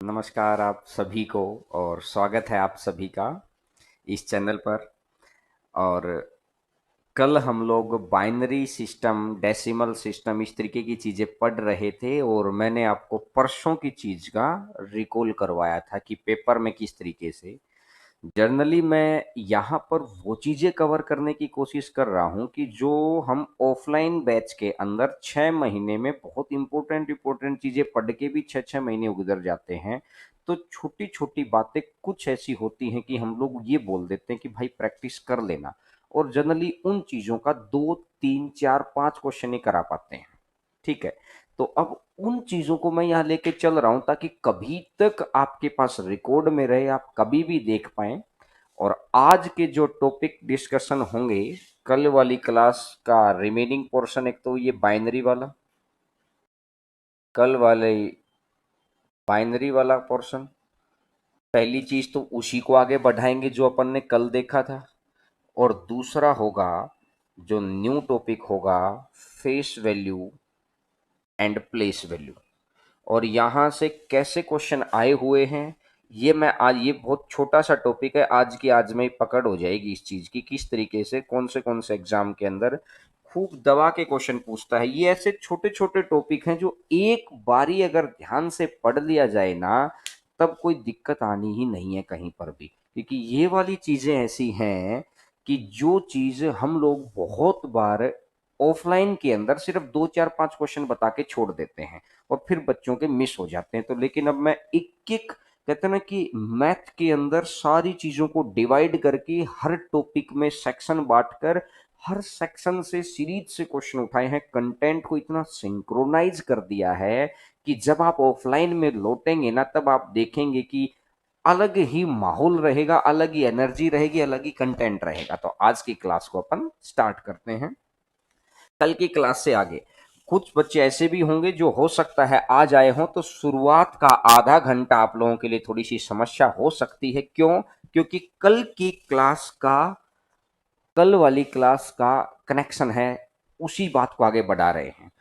नमस्कार आप सभी को और स्वागत है आप सभी का इस चैनल पर। और कल हम लोग बाइनरी सिस्टम, डेसिमल सिस्टम, इस तरीके की चीज़ें पढ़ रहे थे और मैंने आपको परसों की चीज़ का रिकॉल करवाया था कि पेपर में किस तरीके से जर्नली मैं यहाँ पर वो चीज़ें कवर करने की कोशिश कर रहा हूँ कि जो हम ऑफलाइन बैच के अंदर 6 महीने में बहुत इंपॉर्टेंट इंपॉर्टेंट चीज़ें पढ़ के भी 6 6 महीने गुजर जाते हैं। तो छोटी छोटी बातें कुछ ऐसी होती हैं कि हम लोग ये बोल देते हैं कि भाई प्रैक्टिस कर लेना, और जनरली उन चीज़ों का 2 3 4 5 क्वेश्चन ही करा पाते हैं। ठीक है, तो अब उन चीजों को मैं यहाँ लेके चल रहा हूं ताकि कभी तक आपके पास रिकॉर्ड में रहे, आप कभी भी देख पाए। और आज के जो टॉपिक डिस्कशन होंगे, कल वाली क्लास का रिमेनिंग पोर्शन, एक तो ये बाइनरी वाला, कल वाले बाइनरी वाला पोर्शन, पहली चीज तो उसी को आगे बढ़ाएंगे जो अपन ने कल देखा था। और दूसरा होगा जो न्यू टॉपिक होगा, face value and place value. और यहाँ से कैसे क्वेश्चन आए हुए हैं, ये मैं आज, ये बहुत छोटा सा टॉपिक है, आज की आज में ही पकड़ हो जाएगी इस चीज की, किस तरीके से कौन से एग्जाम के अंदर खूब दबा के क्वेश्चन पूछता है। ये ऐसे छोटे छोटे टॉपिक हैं जो एक बारी अगर ध्यान से पढ़ लिया जाए ना, तब कोई दिक्कत आनी ही नहीं है कहीं पर भी, क्योंकि ये वाली चीजें ऐसी हैं कि जो चीज हम लोग बहुत बार ऑफलाइन के अंदर सिर्फ 2 4 5 क्वेश्चन बता के छोड़ देते हैं और फिर बच्चों के मिस हो जाते हैं। तो लेकिन अब मैं एक एक, कहते हैं ना कि मैथ के अंदर सारी चीजों को डिवाइड करके हर टॉपिक में सेक्शन बांटकर हर सेक्शन से सीरीज से क्वेश्चन उठाए हैं, कंटेंट को इतना सिंक्रोनाइज कर दिया है कि जब आप ऑफलाइन में लौटेंगे ना, तब आप देखेंगे कि अलग ही माहौल रहेगा, अलग ही एनर्जी रहेगी, अलग ही कंटेंट रहेगा। तो आज की क्लास को अपन स्टार्ट करते हैं। कल की क्लास से आगे कुछ बच्चे ऐसे भी होंगे जो हो सकता है आज आए हों, तो शुरुआत का आधा घंटा आप लोगों के लिए थोड़ी सी समस्या हो सकती है। क्यों? क्योंकि कल वाली क्लास का कनेक्शन है, उसी बात को आगे बढ़ा रहे हैं।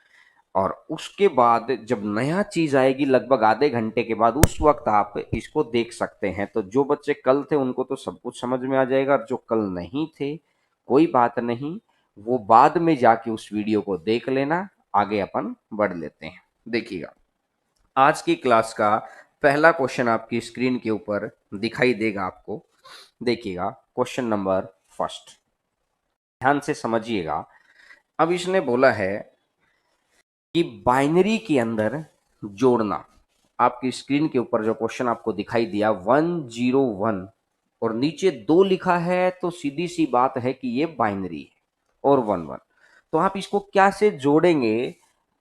और उसके बाद जब नया चीज आएगी लगभग आधे घंटे के बाद, उस वक्त आप इसको देख सकते हैं। तो जो बच्चे कल थे उनको तो सब कुछ समझ में आ जाएगा, और जो कल नहीं थे कोई बात नहीं, वो बाद में जाके उस वीडियो को देख लेना। आगे अपन बढ़ लेते हैं। देखिएगा, आज की क्लास का पहला क्वेश्चन आपकी स्क्रीन के ऊपर दिखाई देगा आपको। देखिएगा, क्वेश्चन नंबर फर्स्ट, ध्यान से समझिएगा। अब इसने बोला है कि बाइनरी के अंदर जोड़ना। आपकी स्क्रीन के ऊपर जो क्वेश्चन आपको दिखाई दिया 101 और नीचे 2 लिखा है, तो सीधी सी बात है कि ये बाइनरी है, और 11। तो आप इसको क्या से जोड़ेंगे?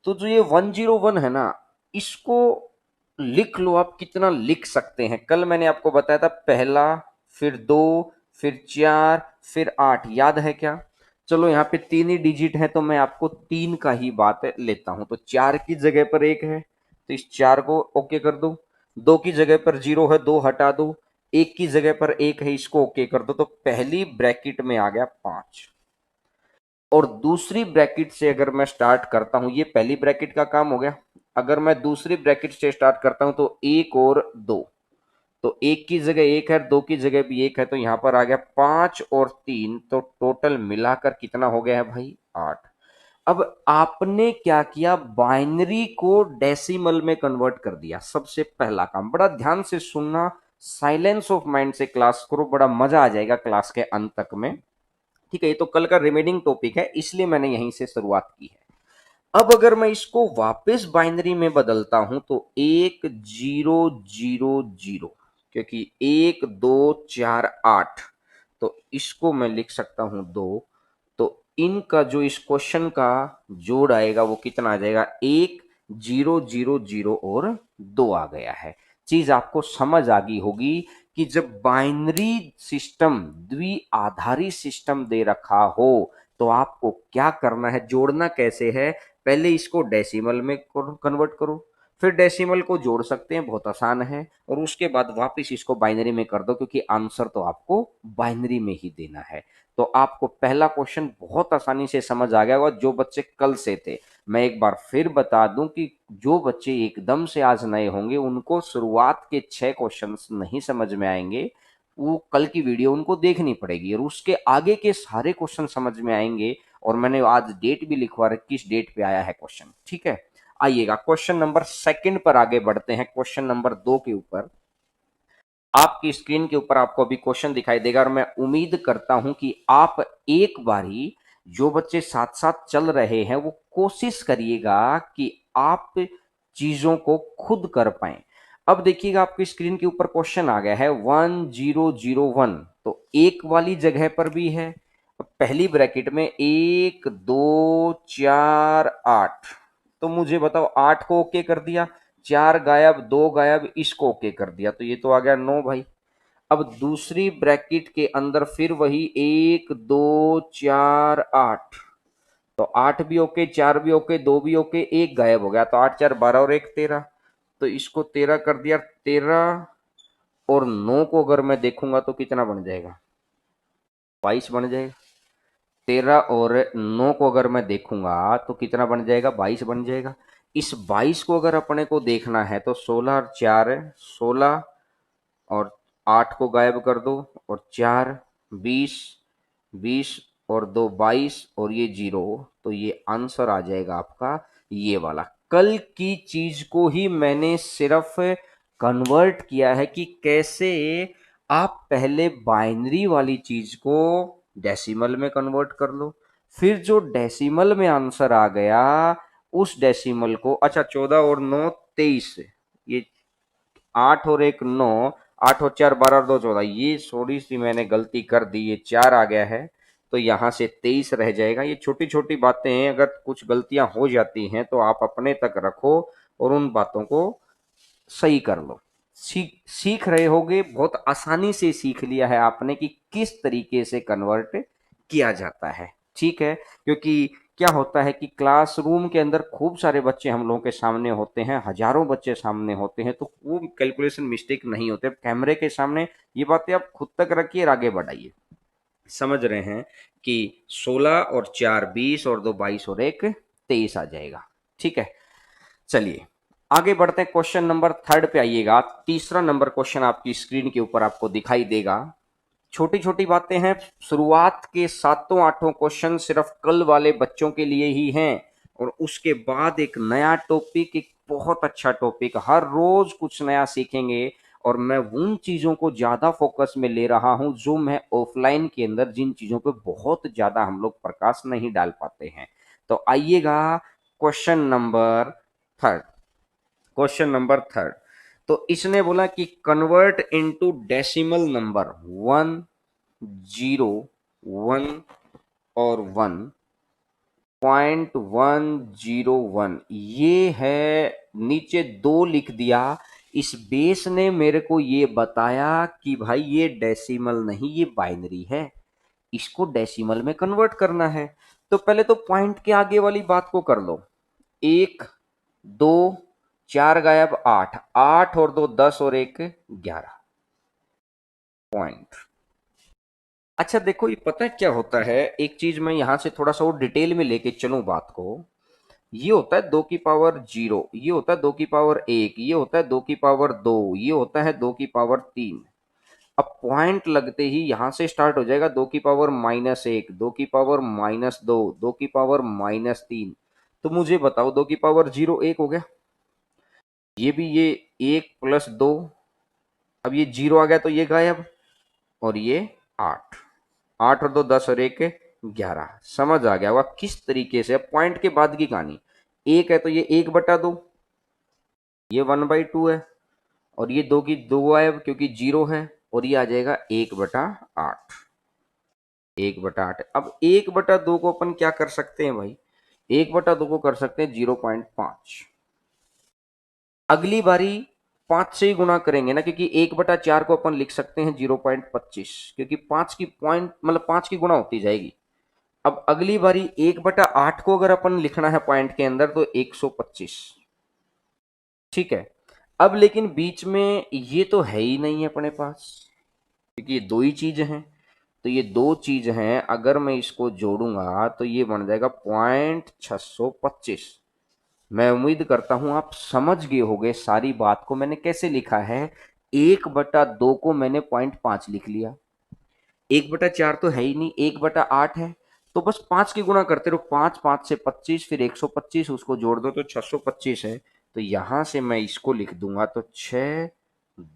तो जो ये 101 है ना, इसको लिख लो। आप कितना लिख सकते हैं? कल मैंने आपको बताया था, पहला, फिर 2, फिर 4, फिर 8, याद है क्या? चलो यहाँ पे 3 ही डिजिट है, तो मैं आपको 3 का ही बात लेता हूं। तो 4 की जगह पर 1 है, तो इस 4 को ओके कर दो। 2 की जगह पर 0 है, 2 हटा दो। 1 की जगह पर 1 है, इसको ओके कर दो। तो पहली ब्रैकेट में आ गया 5, और दूसरी ब्रैकेट से अगर मैं स्टार्ट करता हूं, ये पहली ब्रैकेट का काम हो गया। अगर मैं दूसरी ब्रैकेट से स्टार्ट करता हूं तो 1 और 2, तो 1 की जगह 1 है, 2 की जगह भी 1 है, तो यहां पर आ गया 5 और 3, तो टोटल मिलाकर कितना हो गया है भाई? 8। अब आपने क्या किया? बाइनरी को डेसिमल में कन्वर्ट कर दिया। सबसे पहला काम, बड़ा ध्यान से सुनना, साइलेंस ऑफ माइंड से क्लास करो, बड़ा मजा आ जाएगा क्लास के अंत तक में। ठीक है, ये तो कल का रिमेनिंग टॉपिक है, इसलिए मैंने यहीं से शुरुआत की है। अब अगर मैं इसको वापस बाइनरी में बदलता हूं तो 1000, क्योंकि 1248, तो इसको मैं लिख सकता हूं 2। तो इनका जो इस क्वेश्चन का जोड़ आएगा वो कितना आ जाएगा? 1000 और 2 आ गया है। चीज आपको समझ आ गई होगी कि जब बाइनरी सिस्टम, द्विआधारी सिस्टम दे रखा हो, तो आपको क्या करना है, जोड़ना कैसे है। पहले इसको डेसिमल में कन्वर्ट करो, फिर डेसिमल को जोड़ सकते हैं, बहुत आसान है, और उसके बाद वापस इसको बाइनरी में कर दो, क्योंकि आंसर तो आपको बाइनरी में ही देना है। तो आपको पहला क्वेश्चन बहुत आसानी से समझ आ गया होगा जो बच्चे कल से थे। मैं एक बार फिर बता दूं कि जो बच्चे एकदम से आज नए होंगे उनको शुरुआत के 6 क्वेश्चंस नहीं समझ में आएंगे, वो कल की वीडियो उनको देखनी पड़ेगी और उसके आगे के सारे क्वेश्चन समझ में आएंगे। और मैंने आज डेट भी लिखवा रखी, किस डेट पे आया है क्वेश्चन, ठीक है। आइएगा क्वेश्चन नंबर सेकंड पर आगे बढ़ते हैं, क्वेश्चन नंबर 2 के ऊपर। आपकी स्क्रीन के ऊपर आपको अभी क्वेश्चन दिखाई देगा और मैं उम्मीद करता हूं कि आप एक बारी, जो बच्चे साथ साथ चल रहे हैं वो कोशिश करिएगा कि आप चीजों को खुद कर पाएं। अब देखिएगा आपकी स्क्रीन के ऊपर क्वेश्चन आ गया है 1001, तो एक वाली जगह पर भी है। पहली ब्रैकेट में 1 2 4 8, तो मुझे बताओ 8 को ओके कर दिया, 4 गायब, 2 गायब, इसको ओके कर दिया, तो ये तो आ गया 9 भाई। अब दूसरी ब्रैकेट के अंदर फिर वही 1 2 4 8, तो 8 भी ओके, 4 भी ओके, 2 भी ओके, एक गायब हो गया, तो 8 4 12 और 1 13, तो इसको 13 कर दिया। 13 और 9 को अगर मैं देखूंगा तो कितना बन जाएगा, 22 बन जाएगा। 13 और 9 को अगर मैं देखूंगा तो कितना बन जाएगा, 22 बन जाएगा। इस 22 को अगर अपने को देखना है तो 16 और 4 है, 16 और 8 को गायब कर दो, और 4 20, 20 और 2 22, और ये 0, तो ये आंसर आ जाएगा आपका ये वाला। कल की चीज को ही मैंने सिर्फ कन्वर्ट किया है कि कैसे आप पहले बाइनरी वाली चीज को डेसिमल में कन्वर्ट कर लो, फिर जो डेसिमल में आंसर आ गया उस डेसिमल को, अच्छा 14 और 9 23, ये 8 और 1 9, 8 और 4 12 और 2 14, ये थोड़ी सी मैंने गलती कर दी, ये 4 आ गया है, तो यहां से 23 रह जाएगा। ये छोटी छोटी बातें हैं, अगर कुछ गलतियां हो जाती हैं तो आप अपने तक रखो और उन बातों को सही कर लो। सीख सीख रहे होगे, बहुत आसानी से सीख लिया है आपने कि किस तरीके से कन्वर्ट किया जाता है, ठीक है। क्योंकि क्या होता है कि क्लासरूम के अंदर खूब सारे बच्चे हम लोगों के सामने होते हैं, हजारों बच्चे सामने होते हैं, तो वो कैलकुलेशन मिस्टेक नहीं होते। कैमरे के सामने ये बातें आप खुद तक रखिए और आगे बढ़ाइए। समझ रहे हैं कि 16 और 4 20 और 2 22 और 1 23 आ जाएगा, ठीक है। चलिए आगे बढ़ते हैं, क्वेश्चन नंबर थर्ड पे आइएगा। तीसरा नंबर क्वेश्चन आपकी स्क्रीन के ऊपर आपको दिखाई देगा। छोटी छोटी बातें हैं, शुरुआत के 7 8 क्वेश्चन सिर्फ कल वाले बच्चों के लिए ही हैं, और उसके बाद एक नया टॉपिक, एक बहुत अच्छा टॉपिक, हर रोज कुछ नया सीखेंगे। और मैं उन चीजों को ज्यादा फोकस में ले रहा हूं जो मैं ऑफलाइन के अंदर, जिन चीजों पे बहुत ज्यादा हम लोग प्रकाश नहीं डाल पाते हैं। तो आइएगा question number third. Question number third, तो इसने बोला कि कन्वर्ट इनटू डेसिमल नंबर 1 0 1 और 1.101, ये है, नीचे 2 लिख दिया। इस बेस ने मेरे को ये बताया कि भाई ये डेसिमल नहीं, ये बाइनरी है, इसको डेसिमल में कन्वर्ट करना है। तो पहले तो पॉइंट के आगे वाली बात को कर लो, 1 2 4 गायब 8, 8 और 2 10 और 1 11 पॉइंट। अच्छा देखो, ये पता है क्या होता है, एक चीज मैं यहां से थोड़ा सा और डिटेल में लेके चलूं बात को। ये होता है 2 की पावर 0, ये होता है 2 की पावर 1, ये होता है 2 की पावर 2, ये होता है 2 की पावर 3। अब पॉइंट लगते ही यहां से स्टार्ट हो जाएगा 2 की पावर -1, 2 की पावर -2, 2 की पावर-3। तो मुझे बताओ 2 की पावर 0 1 हो गया, ये भी ये 1 + 2, अब ये 0 आ गया तो ये गायब, और ये 8, 8 और 2 10 और 1 11। समझ आ गया होगा किस तरीके से। अब पॉइंट के बाद की कहानी, 1 है तो ये 1/2, ये 1/2 है, और ये 2 की 2 गायब क्योंकि 0 है, और ये आ जाएगा 1/8, 1/8। अब 1/2 को अपन क्या कर सकते हैं भाई, 1/2 को कर सकते हैं 0.5। अगली बारी 5 से ही गुना करेंगे ना, क्योंकि 1/4 को अपन लिख सकते हैं 0.25, क्योंकि 5 की पॉइंट मतलब 5 की गुना होती जाएगी। अब अगली बारी 1/8 को अगर अपन लिखना है पॉइंट के अंदर तो 125, ठीक है। अब लेकिन बीच में ये तो है ही नहीं अपने पास, क्योंकि ये दो ही चीज हैं। तो ये दो चीज हैं, अगर मैं इसको जोड़ूंगा तो ये बन जाएगा 0.625। मैं उम्मीद करता हूं आप समझ गए होंगे सारी बात को मैंने कैसे लिखा है। 1/2 को मैंने 0.5 लिख लिया, 1/4 तो है ही नहीं, 1/8 है, तो बस 5 की गुणा करते रहो, 5 5 से 25, फिर 125, उसको जोड़ दो तो 625 है। तो यहां से मैं इसको लिख दूंगा तो 6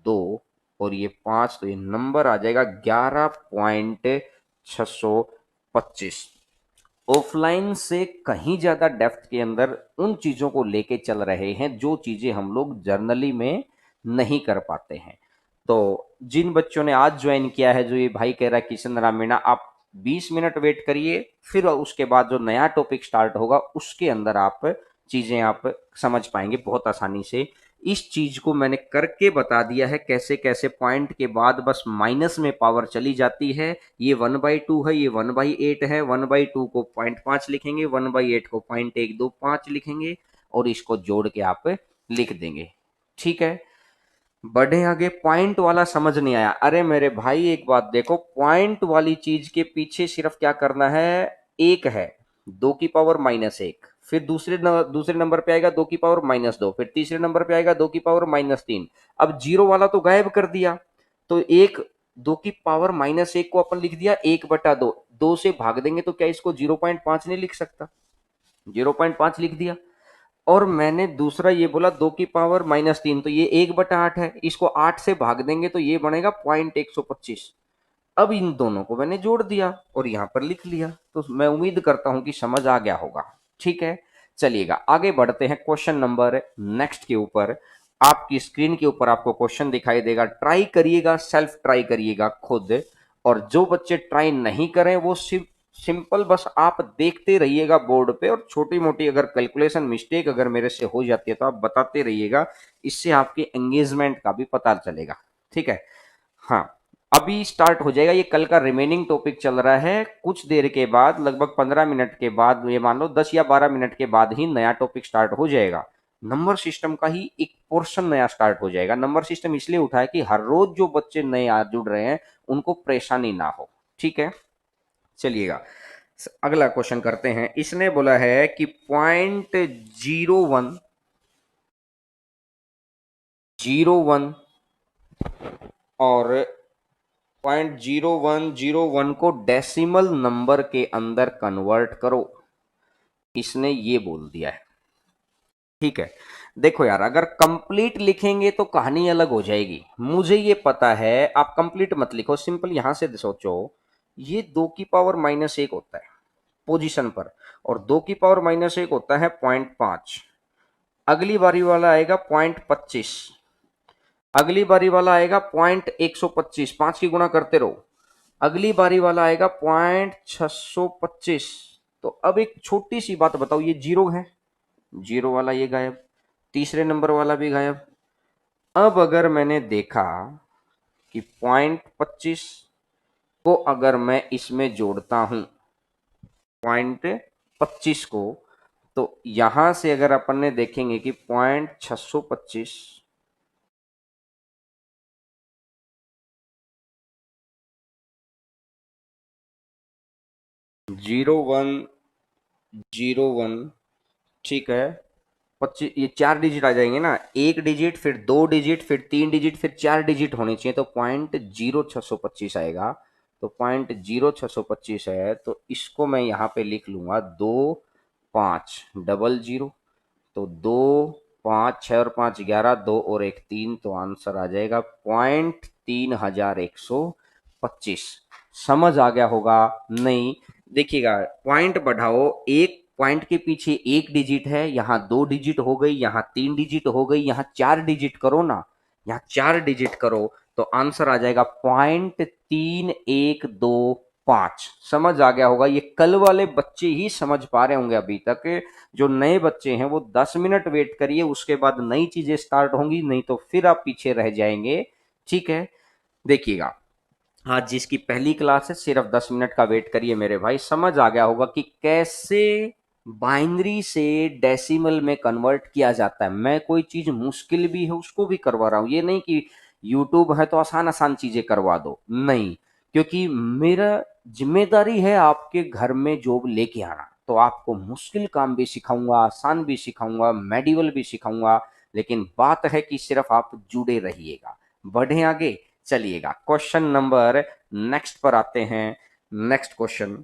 2 और ये 5, तो ये नंबर आ जाएगा 11.625। ऑफलाइन से कहीं ज्यादा डेप्थ के अंदर उन चीजों को लेके चल रहे हैं जो चीजें हम लोग जर्नली में नहीं कर पाते हैं। तो जिन बच्चों ने आज ज्वाइन किया है, जो ये भाई कह रहा है किशन रामीणा, आप 20 मिनट वेट करिए, फिर उसके बाद जो नया टॉपिक स्टार्ट होगा उसके अंदर आप चीजें आप समझ पाएंगे बहुत आसानी से। इस चीज को मैंने करके बता दिया है कैसे कैसे पॉइंट के बाद बस माइनस में पावर चली जाती है। ये 1/2 है, ये 1/8 है, 1/2 को 0.5 लिखेंगे, 1/8 को 0.125 लिखेंगे और इसको जोड़ के आप लिख देंगे। ठीक है, बढ़े आगे। पॉइंट वाला समझ नहीं आया? अरे मेरे भाई एक बात देखो, पॉइंट वाली चीज के पीछे सिर्फ क्या करना है, एक है 2 की पावर -1, फिर दूसरे नंबर पे आएगा 2 की पावर -2, फिर तीसरे नंबर पे आएगा 2 की पावर -3। अब जीरो वाला तो गायब कर दिया, तो एक 2 की पावर -1 को अपन लिख दिया 1/2, 2 से भाग देंगे तो क्या इसको 0.5 नहीं लिख सकता, 0.5 लिख दिया। और मैंने दूसरा ये बोला 2 की पावर -3, तो ये 1/8 है, इसको 8 से भाग देंगे तो ये बनेगा 0.125। अब इन दोनों को मैंने जोड़ दिया और यहां पर लिख लिया, तो मैं उम्मीद करता हूं कि समझ आ गया होगा। ठीक है, चलिएगा आगे बढ़ते हैं क्वेश्चन नंबर नेक्स्ट के ऊपर। आपकी स्क्रीन के ऊपर आपको क्वेश्चन दिखाई देगा, ट्राई करिएगा, सेल्फ ट्राई करिएगा खुद। और जो बच्चे ट्राई नहीं करें वो सिर्फ सिंपल बस आप देखते रहिएगा बोर्ड पे, और छोटी मोटी अगर कैलकुलेशन मिस्टेक अगर मेरे से हो जाती है तो आप बताते रहिएगा, इससे आपके एंगेजमेंट का भी पता चलेगा। ठीक है, हाँ, अभी स्टार्ट हो जाएगा, ये कल का रिमेनिंग टॉपिक चल रहा है। कुछ देर के बाद, लगभग 15 मिनट के बाद, ये मान लो 10 या 12 मिनट के बाद ही नया टॉपिक स्टार्ट हो जाएगा। नंबर सिस्टम का ही एक पोर्शन नया स्टार्ट हो जाएगा। नंबर सिस्टम इसलिए उठा है कि हर रोज जो बच्चे नए जुड़ रहे हैं उनको परेशानी ना हो। ठीक है, चलिएगा अगला क्वेश्चन करते हैं। इसने बोला है कि 0.0101 और 0.0101 को डेसिमल नंबर के अंदर कन्वर्ट करो, इसने ये बोल दिया है। ठीक है, देखो यार, अगर कंप्लीट लिखेंगे तो कहानी अलग हो जाएगी, मुझे ये पता है। आप कंप्लीट मत लिखो, सिंपल यहां से सोचो, ये 2 की पावर -1 होता है पोजीशन पर, और 2 की पावर -1 होता है 0.5। अगली बारी वाला आएगा 0.25, अगली बारी वाला आएगा 0.125, 5 की गुणा करते रहो। अगली बारी वाला आएगा 0.625। तो अब एक छोटी सी बात बताओ, ये जीरो है, जीरो वाला ये गायब, तीसरे नंबर वाला भी गायब। अब अगर मैंने देखा कि 0.25 को अगर मैं इसमें जोड़ता हूं, 0.25 को, तो यहां से अगर अपन ने देखेंगे कि 0.625, 0101, ठीक है, 25, ये 4 डिजिट आ जाएंगे ना, 1 डिजिट, फिर 2 डिजिट, फिर 3 डिजिट, फिर 4 डिजिट होने चाहिए, तो 0.0625 आएगा। तो 0.0625 है, तो इसको मैं यहाँ पे लिख लूंगा 2500। तो 2 5 6 और 5 11, 2 और 1 3, तो आंसर आ जाएगा 0.3125। समझ आ गया होगा? नहीं, देखिएगा, पॉइंट बढ़ाओ, एक पॉइंट के पीछे 1 डिजिट है, यहाँ 2 डिजिट हो गई, यहाँ 3 डिजिट हो गई, यहाँ 4 डिजिट करो ना, यहाँ 4 डिजिट करो, तो आंसर आ जाएगा 0.3125। समझ आ गया होगा? ये कल वाले बच्चे ही समझ पा रहे होंगे अभी तक। जो नए बच्चे हैं वो 10 मिनट वेट करिए, उसके बाद नई चीजें स्टार्ट होंगी, नहीं तो फिर आप पीछे रह जाएंगे। ठीक है, देखिएगा, आज जिसकी पहली क्लास है सिर्फ 10 मिनट का वेट करिए मेरे भाई, समझ आ गया होगा कि कैसे बाइनरी से डेसिमल में कन्वर्ट किया जाता है। मैं कोई चीज मुश्किल भी है उसको भी करवा रहा हूं, ये नहीं कि यूट्यूब है तो आसान आसान चीजें करवा दो, नहीं। क्योंकि मेरा जिम्मेदारी है आपके घर में जॉब लेके आना, तो आपको मुश्किल काम भी सिखाऊंगा, आसान भी सिखाऊंगा, मेडिवल भी सिखाऊंगा। लेकिन बात है कि सिर्फ आप जुड़े रहिएगा। बढ़े आगे, चलिएगा क्वेश्चन नंबर नेक्स्ट पर आते हैं। नेक्स्ट क्वेश्चन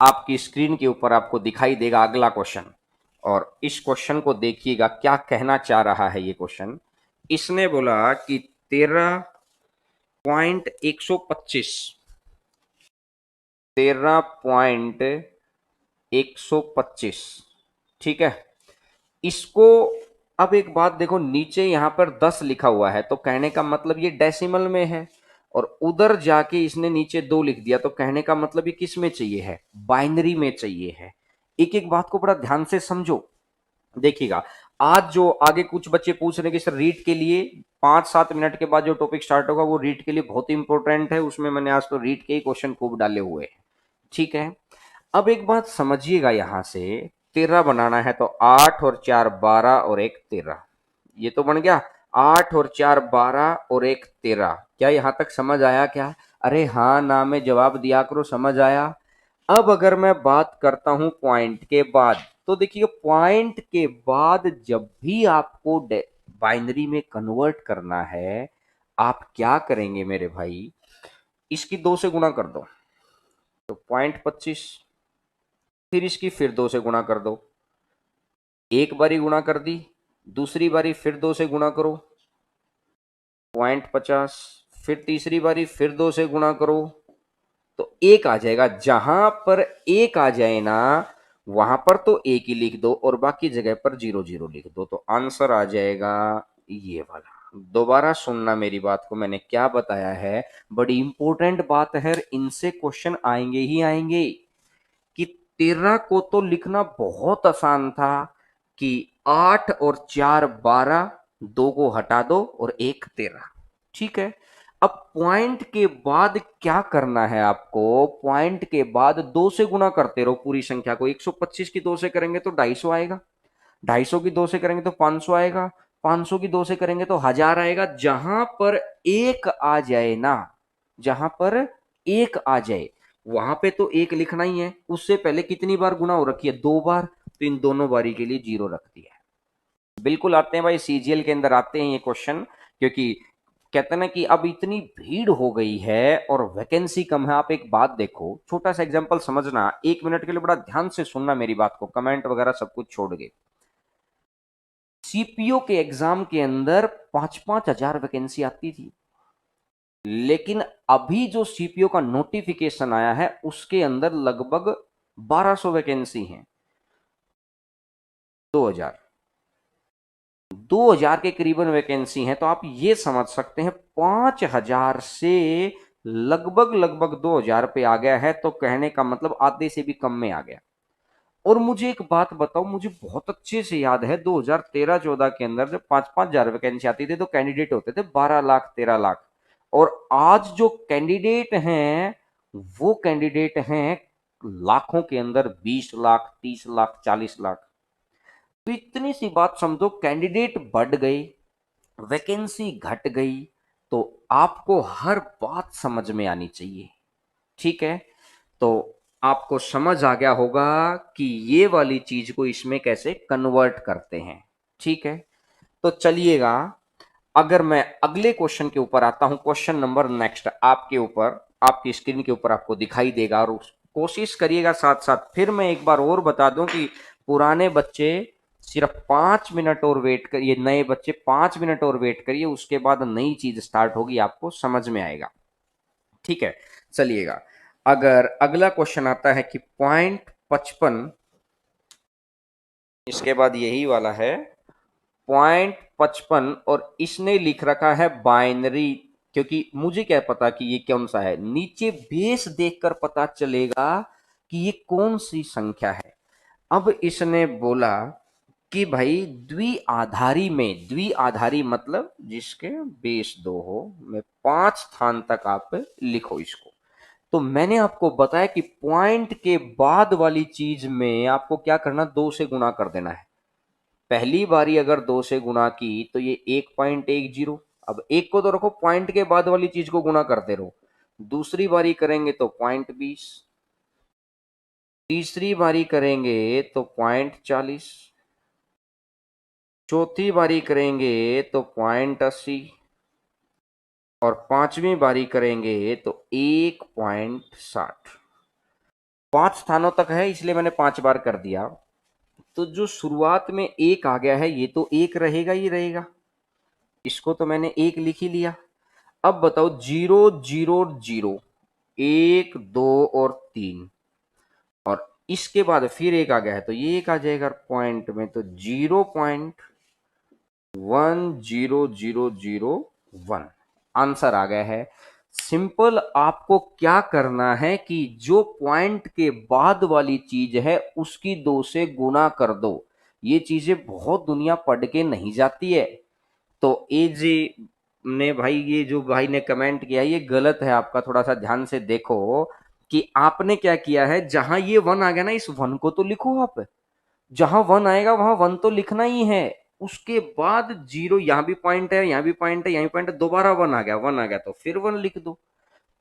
आपकी स्क्रीन के ऊपर आपको दिखाई देगा अगला क्वेश्चन, और इस क्वेश्चन को देखिएगा क्या कहना चाह रहा है ये क्वेश्चन। इसने बोला कि 13.125, 13.125, ठीक है। इसको, अब एक बात देखो, नीचे यहां पर 10 लिखा हुआ है तो कहने का मतलब ये डेसिमल में है, और उधर जाके इसने नीचे 2 लिख दिया तो कहने का मतलब ये किस में चाहिए है, बाइनरी में चाहिए है। एक एक बात को बड़ा ध्यान से समझो। देखिएगा, आज जो आगे कुछ बच्चे पूछ रहे हैं कि सर रीट के लिए 5-7 मिनट के बाद जो टॉपिक स्टार्ट होगा वो रीट के लिए बहुत इंपॉर्टेंट है, उसमें मैंने आज तो रीट के ही क्वेश्चन खूब डाले हुए हैं, ठीक है। अब एक बात समझिएगा, यहां से 13 बनाना है तो 8 और 4 12 और एक 13, ये तो बन गया 8 और 4 12 और एक 13। क्या यहां तक समझ आया क्या? अरे हाँ ना में जवाब दिया करो, समझ आया। अब अगर मैं बात करता हूं पॉइंट के बाद, तो देखिए पॉइंट के बाद जब भी आपको बाइनरी में कन्वर्ट करना है, आप क्या करेंगे मेरे भाई, इसकी 2 से गुणा कर दो तो 0.25, फिर इसकी फिर 2 से गुणा कर दो, एक बारी गुणा कर दी, दूसरी बारी फिर 2 से गुणा करो 0.50, फिर तीसरी बारी फिर 2 से गुणा करो तो एक आ जाएगा। जहां पर एक आ जाए ना, वहां पर तो एक ही लिख दो और बाकी जगह पर 0 0 लिख दो, तो आंसर आ जाएगा ये वाला। दोबारा सुनना मेरी बात को, मैंने क्या बताया है, बड़ी इंपॉर्टेंट बात है, इनसे क्वेश्चन आएंगे ही आएंगे। कि 13 को तो लिखना बहुत आसान था कि 8 और 4 12, 2 को हटा दो और एक 13, ठीक है। अब पॉइंट के बाद क्या करना है आपको, पॉइंट के बाद 2 से गुणा करते रहो पूरी संख्या को। 125 की 2 से करेंगे तो 250 आएगा, 250 की 2 से करेंगे तो 500 आएगा, 500 की 2 से करेंगे तो 1000 आएगा। जहां पर एक आ जाए ना, जहां पर एक आ जाए वहां पे तो एक लिखना ही है। उससे पहले कितनी बार गुणा हो रखी है, 2 बार, तो इन दोनों बारी के लिए 0 रख दिया है। बिल्कुल आते हैं भाई, सीजीएल के अंदर आते हैं ये क्वेश्चन, क्योंकि कहते हैं ना कि अब इतनी भीड़ हो गई है और वैकेंसी कम है। आप एक बात देखो, छोटा सा एग्जांपल समझना, 1 मिनट के लिए बड़ा ध्यान से सुनना मेरी बात को, कमेंट वगैरह सब कुछ छोड़ के। सीपीओ के एग्जाम के अंदर 5-5 हजार वैकेंसी आती थी, लेकिन अभी जो सीपीओ का नोटिफिकेशन आया है उसके अंदर लगभग 1200 वैकेंसी हैं। 2000, 2000 के करीबन वैकेंसी हैं, तो आप ये समझ सकते हैं 5000 से लगभग लगभग 2000 पे आ गया है, तो कहने का मतलब आधे से भी कम में आ गया। और मुझे एक बात बताओ, मुझे बहुत अच्छे से याद है 2013-14 के अंदर जब 5-5 हजार वैकेंसी आती थी तो कैंडिडेट होते थे 12 लाख 13 लाख, और आज जो कैंडिडेट हैं वो कैंडिडेट हैं लाखों के अंदर, 20 लाख 30 लाख 40 लाख। तो इतनी सी बात समझो, कैंडिडेट बढ़ गए, वैकेंसी घट गई, तो आपको हर बात समझ में आनी चाहिए, ठीक है। तो आपको समझ आ गया होगा कि ये वाली चीज को इसमें कैसे कन्वर्ट करते हैं, ठीक है। तो चलिएगा, अगर मैं अगले क्वेश्चन के ऊपर आता हूं, क्वेश्चन नंबर नेक्स्ट आपके ऊपर, आपकी स्क्रीन के ऊपर आपको दिखाई देगा, और कोशिश करिएगा साथ साथ। फिर मैं एक बार और बता दूं कि पुराने बच्चे सिर्फ 5 मिनट और वेट करिए, नए बच्चे 5 मिनट और वेट करिए, उसके बाद नई चीज स्टार्ट होगी, आपको समझ में आएगा, ठीक है। चलिएगा, अगर अगला क्वेश्चन आता है कि 0.55, इसके बाद यही वाला है 0.55, और इसने लिख रखा है बाइनरी। क्योंकि मुझे क्या पता कि ये कौन सा है, नीचे बेस देखकर पता चलेगा कि ये कौन सी संख्या है। अब इसने बोला कि भाई द्विआधारी में, द्विआधारी मतलब जिसके बेस 2 हो, में 5 स्थान तक आप लिखो इसको। तो मैंने आपको बताया कि पॉइंट के बाद वाली चीज में आपको क्या करना, 2 से गुणा कर देना है। पहली बारी अगर 2 से गुणा की तो ये 1.10। अब एक को तो रखो, पॉइंट के बाद वाली चीज को गुणा करते रहो। दूसरी बारी करेंगे तो 0.20, तीसरी बारी करेंगे तो 0.40, चौथी बारी करेंगे तो 0.80 और पांचवी बारी करेंगे तो 1.60। 5 स्थानों तक है इसलिए मैंने 5 बार कर दिया। तो जो शुरुआत में 1 आ गया है ये तो 1 रहेगा ही रहेगा, इसको तो मैंने 1 लिख ही लिया। अब बताओ 0 0 0, 1 2 और 3, और इसके बाद फिर 1 आ गया है तो ये 1 आ जाएगा पॉइंट में, तो 0.10001 आंसर आ गया है। सिंपल, आपको क्या करना है कि जो पॉइंट के बाद वाली चीज है उसकी 2 से गुणा कर दो। ये चीजें बहुत दुनिया पढ़ के नहीं जाती है। तो एज ने भाई, ये जो भाई ने कमेंट किया ये गलत है आपका, थोड़ा सा ध्यान से देखो कि आपने क्या किया है। जहां ये 1 आ गया ना, इस 1 को तो लिखो आप। जहां 1 आएगा वहां 1 तो लिखना ही है। उसके बाद 0, यहां भी पॉइंट है, यहां भी पॉइंट है, यहां भी पॉइंट है, दोबारा 1 आ गया, 1 आ गया तो फिर 1 लिख दो।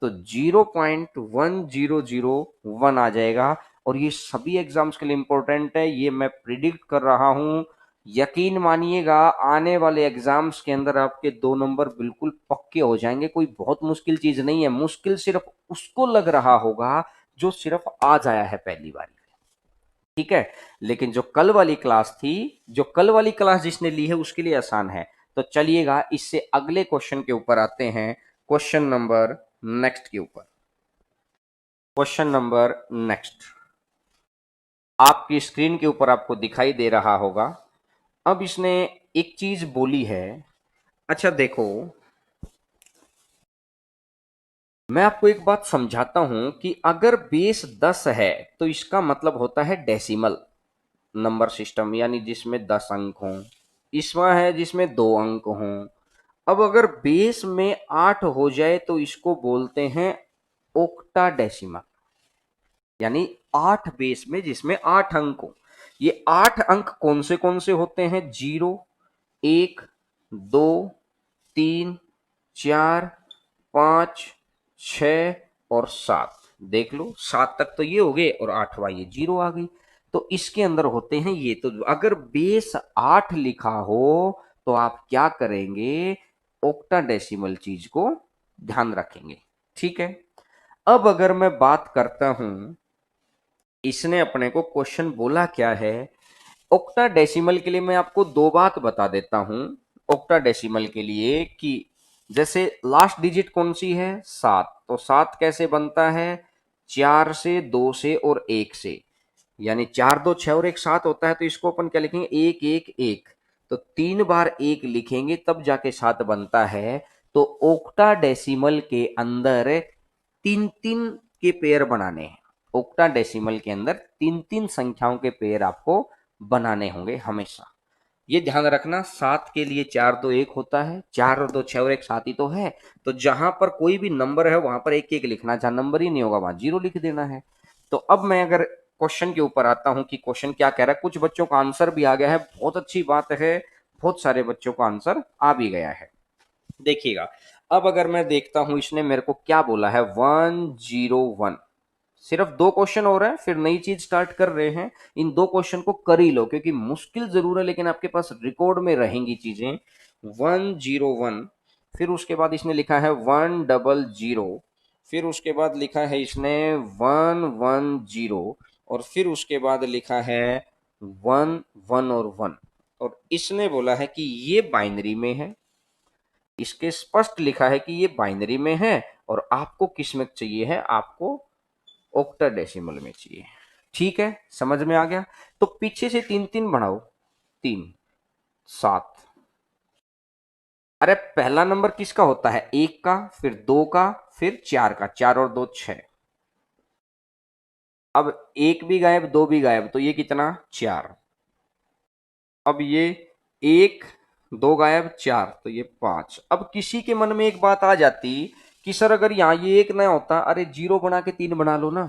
तो 0.1001 आ जाएगा। और ये सभी एग्जाम्स के लिए इंपॉर्टेंट है, ये मैं प्रिडिक्ट कर रहा हूं। यकीन मानिएगा, आने वाले एग्जाम्स के अंदर आपके 2 नंबर बिल्कुल पक्के हो जाएंगे। कोई बहुत मुश्किल चीज नहीं है, मुश्किल सिर्फ उसको लग रहा होगा जो सिर्फ आज आया है पहली बार। ठीक है, लेकिन जो कल वाली क्लास थी, जो कल वाली क्लास जिसने ली है उसके लिए आसान है। तो चलिएगा इससे अगले क्वेश्चन के ऊपर आते हैं, क्वेश्चन नंबर नेक्स्ट के ऊपर। क्वेश्चन नंबर नेक्स्ट आपकी स्क्रीन के ऊपर आपको दिखाई दे रहा होगा। अब इसने एक चीज बोली है। अच्छा देखो, मैं आपको एक बात समझाता हूं कि अगर बेस 10 है तो इसका मतलब होता है डेसिमल नंबर सिस्टम, यानी जिसमें 10 अंक हों। इसमें है जिसमें 2 अंक हों। अब अगर बेस में 8 हो जाए तो इसको बोलते हैं ओक्टाडेसिमल, यानी 8 बेस में जिसमें 8 अंक हो। ये 8 अंक कौन से होते हैं? 0, 1, 2, 3, 4, 5, 6 और 7। देख लो, 7 तक तो ये हो गए और 8वां ये 0 आ गई। तो इसके अंदर होते हैं ये। तो अगर बेस 8 लिखा हो तो आप क्या करेंगे? ऑक्टाडेसिमल चीज को ध्यान रखेंगे। ठीक है, अब अगर मैं बात करता हूं, इसने अपने को क्वेश्चन बोला क्या है। ऑक्टाडेसिमल के लिए मैं आपको 2 बात बता देता हूं। ऑक्टाडेसिमल के लिए कि जैसे लास्ट डिजिट कौन सी है? 7। तो 7 कैसे बनता है? 4 से, 2 से और 1 से, यानी 4 2 6 और 1 7 होता है। तो इसको अपन क्या लिखेंगे? 1 1 1। तो 3 बार 1 लिखेंगे तब जाके 7 बनता है। तो ऑक्टाडेसिमल के अंदर 3 3 के पेयर बनाने हैं। ऑक्टाडेसिमल के अंदर 3 3 संख्याओं के पेयर आपको बनाने होंगे हमेशा। ये ध्यान रखना, 7 के लिए 4 2 1 होता है, 4 और 2 6 और 1 7 ही तो है। तो जहां पर कोई भी नंबर है वहां पर 1 1 लिखना, जहां नंबर ही नहीं होगा वहां 0 लिख देना है। तो अब मैं अगर क्वेश्चन के ऊपर आता हूं कि क्वेश्चन क्या कह रहा है। कुछ बच्चों का आंसर भी आ गया है, बहुत अच्छी बात है, बहुत सारे बच्चों का आंसर आ भी गया है। देखिएगा, अब अगर मैं देखता हूं इसने मेरे को क्या बोला है, 101। सिर्फ 2 क्वेश्चन हो रहा है, फिर नई चीज स्टार्ट कर रहे हैं। इन 2 क्वेश्चन को कर ही लो क्योंकि मुश्किल जरूर है लेकिन आपके पास रिकॉर्ड में रहेंगी चीजें। 101, फिर उसके बाद इसने लिखा है 100, फिर उसके बाद लिखा है इसने 110, और फिर उसके बाद लिखा है 1 1 और 1। और इसने बोला है कि ये बाइनरी में है। इसके स्पष्ट लिखा है कि ये बाइनरी में है और आपको किस में चाहिए है? आपको ऑक्टाडेसिमल में चाहिए। ठीक है, समझ में आ गया। तो पीछे से 3 3 बढ़ाओ, 3 7। अरे पहला नंबर किसका होता है? 1 का, फिर 2 का, फिर 4 का। 4 और 2 6। अब 1 भी गायब, 2 भी गायब, तो ये कितना? 4। अब ये 1 2 गायब, 4, तो ये 5। अब किसी के मन में एक बात आ जाती कि कि सर अगर यहाँ ये एक ना होता, अरे जीरो बना के तीन बना लो ना,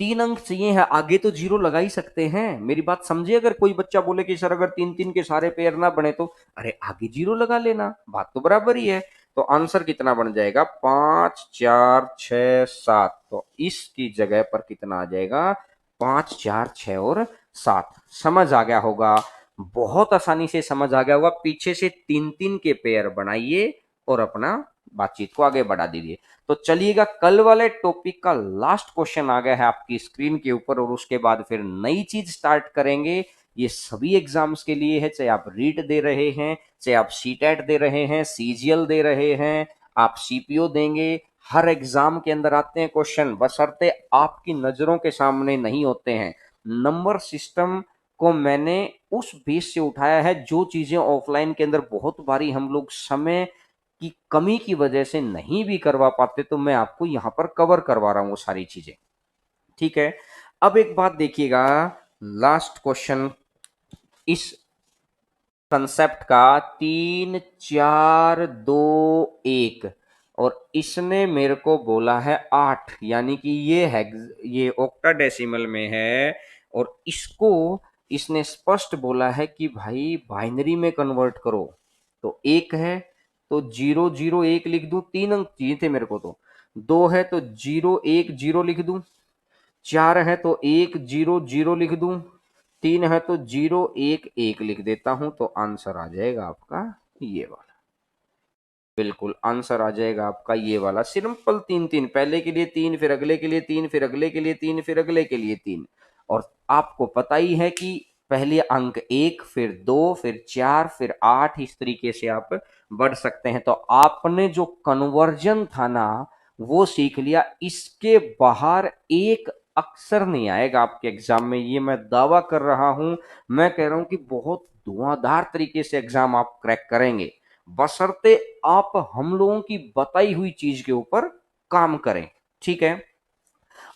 तीन अंक चाहिए है, आगे तो जीरो लगा ही सकते हैं। मेरी बात समझिए, अगर कोई बच्चा बोले कि सर अगर तीन तीन के सारे पेयर ना बने तो अरे आगे जीरो लगा लेना, बात तो बराबर ही है। तो आंसर कितना बन जाएगा, 5 4 6 7, तो इसकी जगह पर कितना आ जाएगा, 5 4 6 और 7। समझ आ गया होगा, बहुत आसानी से समझ आ गया होगा। पीछे से तीन तीन के पेयर बनाइए और अपना बातचीत को आगे बढ़ा दीजिए। तो चलिएगा, कल वाले टॉपिक का लास्ट क्वेश्चन आ गया है आपकी स्क्रीन के ऊपर, और उसके बाद फिर नई चीज स्टार्ट करेंगे। ये सभी एग्जाम्स के लिए है, चाहे आप रीट दे रहे हैं, चाहे आप सीटेट दे रहे हैं, सीजीएल दे रहे हैं, आप सीपीओ देंगे, हर एग्जाम के अंदर आते हैं क्वेश्चन, बशर्ते आपकी नजरों के सामने नहीं होते हैं। नंबर सिस्टम को मैंने उस बेस से उठाया है, जो चीजें ऑफलाइन के अंदर बहुत बारी हम लोग समय की कमी की वजह से नहीं भी करवा पाते, तो मैं आपको यहां पर कवर करवा रहा हूं वो सारी चीजें। ठीक है, अब एक बात देखिएगा, लास्ट क्वेश्चन इस कंसेप्ट का, 3 4 2 1, और इसने मेरे को बोला है 8, यानी कि ये ऑक्टाडेसिमल में है, और इसको इसने स्पष्ट बोला है कि भाई बाइनरी में कन्वर्ट करो। तो एक है तो 0 0 1 लिख दूं, तीन अंक चाहिए थे मेरे को, तो दो है तो 0 1 0 लिख दूं, चार है तो 1 0 0 लिख दूं, तीन है तो 0 1 1 लिख देता हूं, तो आंसर आ जाएगा आपका ये वाला। बिल्कुल आंसर आ जाएगा आपका ये वाला, सिंपल तीन तीन, पहले के लिए तीन, फिर अगले के लिए तीन, फिर अगले के लिए तीन, फिर अगले के लिए तीन। और आपको पता ही है कि पहले अंक एक, फिर दो, फिर चार, फिर आठ, इस तरीके से आप बढ़ सकते हैं। तो आपने जो कन्वर्जन था ना वो सीख लिया, इसके बाहर एक अक्षर नहीं आएगा आपके एग्जाम में, ये मैं दावा कर रहा हूं। मैं कह रहा हूं कि बहुत धुआंधार तरीके से एग्जाम आप क्रैक करेंगे, बशर्ते आप हम लोगों की बताई हुई चीज के ऊपर काम करें। ठीक है,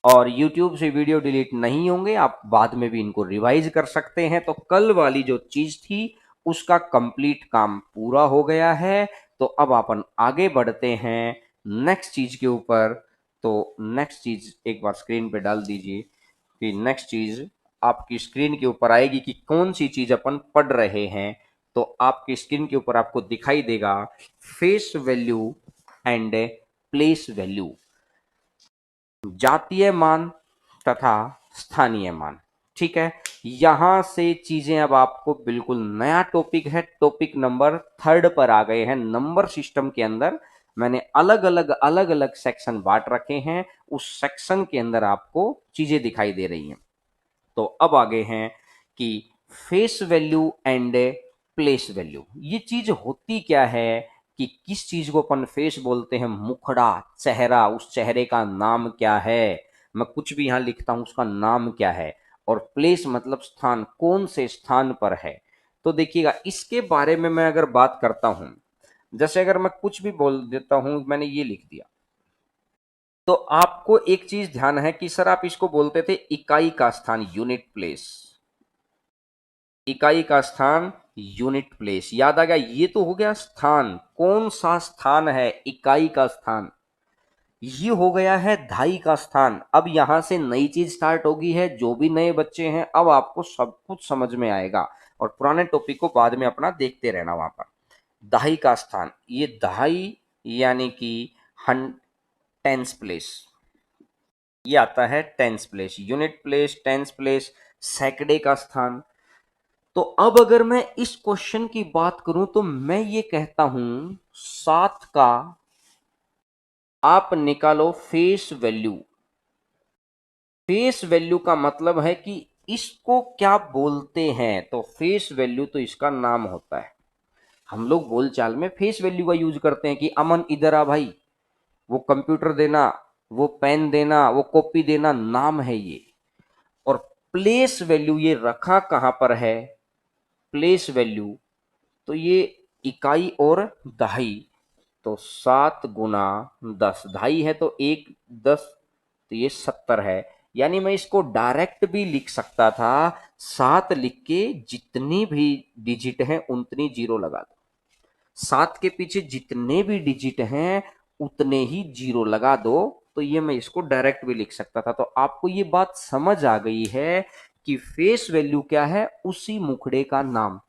और YouTube से वीडियो डिलीट नहीं होंगे, आप बाद में भी इनको रिवाइज कर सकते हैं। तो कल वाली जो चीज थी उसका कंप्लीट काम पूरा हो गया है। तो अब अपन आगे बढ़ते हैं नेक्स्ट चीज के ऊपर। तो नेक्स्ट चीज एक बार स्क्रीन पे डाल दीजिए, कि नेक्स्ट चीज आपकी स्क्रीन के ऊपर आएगी कि कौन सी चीज अपन पढ़ रहे हैं। तो आपकी स्क्रीन के ऊपर आपको दिखाई देगा face value and place value, जातीय मान तथा स्थानीय मान। ठीक है, यहां से चीजें अब आपको बिल्कुल नया टॉपिक है, टॉपिक नंबर 3 पर आ गए हैं। नंबर सिस्टम के अंदर मैंने अलग अलग सेक्शन बांट रखे हैं, उस सेक्शन के अंदर आपको चीजें दिखाई दे रही हैं। तो अब आगे हैं कि face value and place value, ये चीज होती क्या है, कि किस चीज को अपन फेस बोलते हैं, मुखड़ा, चेहरा, उस चेहरे का नाम क्या है, मैं कुछ भी यहां लिखता हूं उसका नाम क्या है, और प्लेस मतलब स्थान, कौन से स्थान पर है। तो देखिएगा, इसके बारे में मैं अगर बात करता हूं, जैसे अगर मैं कुछ भी बोल देता हूं, मैंने ये लिख दिया, तो आपको एक चीज ध्यान है कि सर आप इसको बोलते थे इकाई का स्थान, यूनिट प्लेस, इकाई का स्थान यूनिट प्लेस, याद आ गया। ये तो हो गया स्थान, कौन सा स्थान है, इकाई का स्थान। ये हो गया है धाई का स्थान। अब यहां से नई चीज स्टार्ट होगी है, जो भी नए बच्चे हैं अब आपको सब कुछ समझ में आएगा, और पुराने टॉपिक को बाद में अपना देखते रहना वहां पर। दहाई का स्थान, ये दहाई यानी कि टेंस प्लेस, ये आता है tens place, unit place, tens place, सैकड़े का स्थान। तो अब अगर मैं इस क्वेश्चन की बात करूं तो मैं ये कहता हूं, 7 का आप निकालो फेस वैल्यू। फेस वैल्यू का मतलब है कि इसको क्या बोलते हैं, तो फेस वैल्यू तो इसका नाम होता है। हम लोग बोलचाल में फेस वैल्यू का यूज करते हैं कि अमन इधर आ भाई, वो कंप्यूटर देना, वो पेन देना, वो कॉपी देना, नाम है ये। और प्लेस वैल्यू ये रखा कहां पर है, प्लेस वैल्यू, तो ये इकाई और दहाई, तो 7 × 10, ढाई है तो 1 10, तो ये 70 है। यानी मैं इसको डायरेक्ट भी लिख सकता था, 7 लिख के जितनी भी डिजिट हैं उतनी जीरो लगा दो, 7 के पीछे जितने भी डिजिट हैं उतने ही जीरो लगा दो। तो ये मैं इसको डायरेक्ट भी लिख सकता था। तो आपको ये बात समझ आ गई है कि फेस वैल्यू क्या है, उसी मुखड़े का नाम,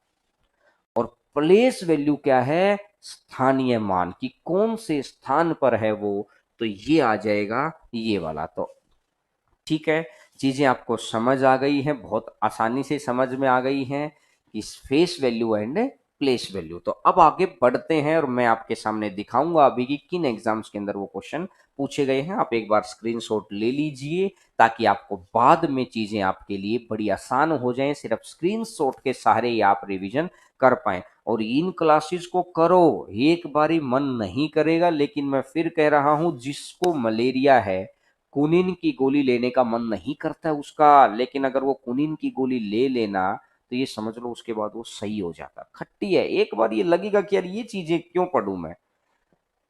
और प्लेस वैल्यू क्या है, स्थानीय मान, कि कौन से स्थान पर है वो। तो ये आ जाएगा ये वाला। तो ठीक है, चीजें आपको समझ आ गई हैं, बहुत आसानी से समझ में आ गई हैं कि face value and place value. तो अब आगे बढ़ते हैं और मैं आपके सामने दिखाऊंगा अभी कि किन एग्जाम्स के अंदर वो क्वेश्चन पूछे गए हैं। आप एक बार स्क्रीनशॉट ले लीजिए ताकि आपको बाद में चीजें आपके लिए बड़ी आसान हो जाएं। सिर्फ स्क्रीनशॉट के सहारे ही आप रिवीजन कर पाए। और इन क्लासेस को करो, एक बारी मन नहीं करेगा, लेकिन मैं फिर कह रहा हूं, जिसको मलेरिया है, कुनिन की गोली लेने का मन नहीं करता है उसका, लेकिन अगर वो कुनिन की गोली ले लेना तो ये समझ लो उसके बाद वो सही हो जाता। खट्टी है, एक बार ये लगेगा कि यार ये चीजें क्यों पढ़ूं मैं।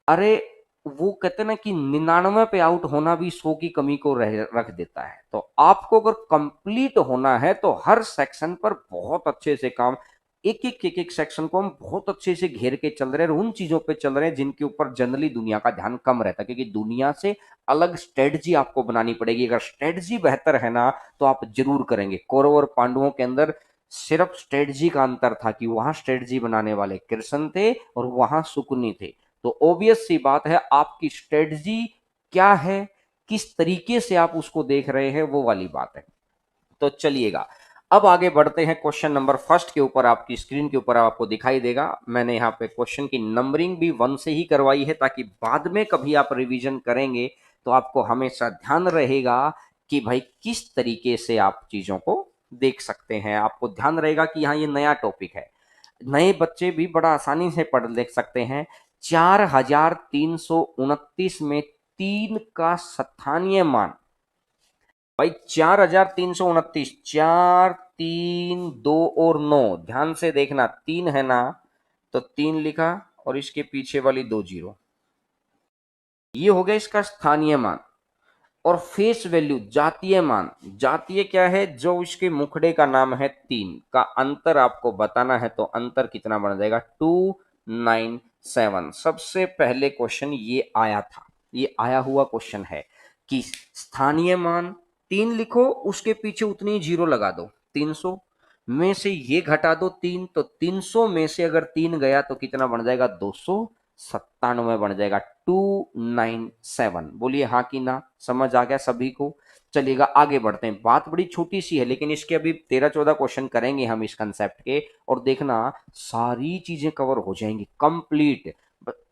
अरे वो कहते हैं ना कि 99 पे आउट होना भी 100 की कमी को रख देता है। तो आपको अगर कंप्लीट होना है तो हर सेक्शन पर बहुत अच्छे से काम, एक एक सेक्शन को हम बहुत अच्छे से घेर के चल रहे हैं, और उन चीजों पे चल रहे हैं जिनके ऊपर जनरली दुनिया का ध्यान कम रहता है, क्योंकि दुनिया से अलग स्ट्रेटजी आपको बनानी पड़ेगी। अगर स्ट्रेटजी बेहतर है ना तो आप जरूर करेंगे। कौरव और पांडवों के अंदर सिर्फ स्ट्रेटजी का अंतर था कि वहां स्ट्रेटजी बनाने वाले कृष्ण थे और वहां शुकुनी थे। तो ऑब्वियस सी बात है, आपकी स्ट्रेटजी क्या है, किस तरीके से आप उसको देख रहे हैं, वो वाली बात है। तो चलिएगा, अब आगे बढ़ते हैं क्वेश्चन नंबर फर्स्ट के ऊपर। आपकी स्क्रीन के ऊपर आपको दिखाई देगा, मैंने यहाँ पे क्वेश्चन की नंबरिंग भी 1 से ही करवाई है, ताकि बाद में कभी आप रिवीजन करेंगे तो आपको हमेशा ध्यान रहेगा कि भाई किस तरीके से आप चीजों को देख सकते हैं। आपको ध्यान रहेगा कि यहाँ ये नया टॉपिक है, नए बच्चे भी बड़ा आसानी से पढ़ लिख सकते हैं। 4329 में 3 का स्थानीय मान, भाई 4329, 4 3 2 और 9, ध्यान से देखना, 3 है ना, तो 3 लिखा और इसके पीछे वाली 2 जीरो, ये हो गया इसका स्थानीय मान। और फेस वैल्यू जातीय मान, जातीय क्या है, जो इसके मुखड़े का नाम है 3 का अंतर आपको बताना है। तो अंतर कितना बन जाएगा, 297। सबसे पहले क्वेश्चन ये आया था, ये आया हुआ क्वेश्चन है कि स्थानीय मान 3 लिखो, उसके पीछे उतनी जीरो लगा दो। 300 में से ये घटा दो 3, तो 300 में से अगर 3 गया तो कितना बन जाएगा, 297 बन जाएगा। 297, बोलिए हाँ कि ना, समझ आ गया सभी को। चलिएगा आगे बढ़ते हैं, बात बड़ी छोटी सी है लेकिन इसके अभी 13-14 क्वेश्चन करेंगे हम इस कंसेप्ट के, और देखना सारी चीजें कवर हो जाएंगी कंप्लीट।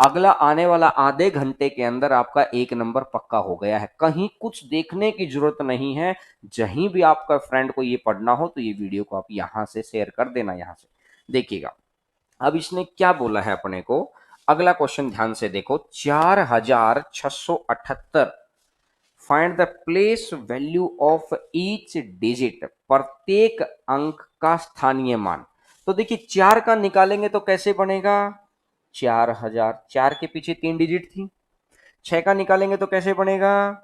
अगला आने वाला आधे घंटे के अंदर आपका 1 नंबर पक्का हो गया है, कहीं कुछ देखने की जरूरत नहीं है। जहीं भी आपका फ्रेंड को ये पढ़ना हो तो ये वीडियो को आप यहां से शेयर कर देना। यहां से देखिएगा, अब इसने क्या बोला है अपने को, अगला क्वेश्चन ध्यान से देखो। 4678, find the place value of each digit, प्रत्येक अंक का स्थानीय मान। तो देखिए 4 का निकालेंगे तो कैसे बनेगा, 4000, 4 के पीछे 3 डिजिट थी। 6 का निकालेंगे तो कैसे बनेगा,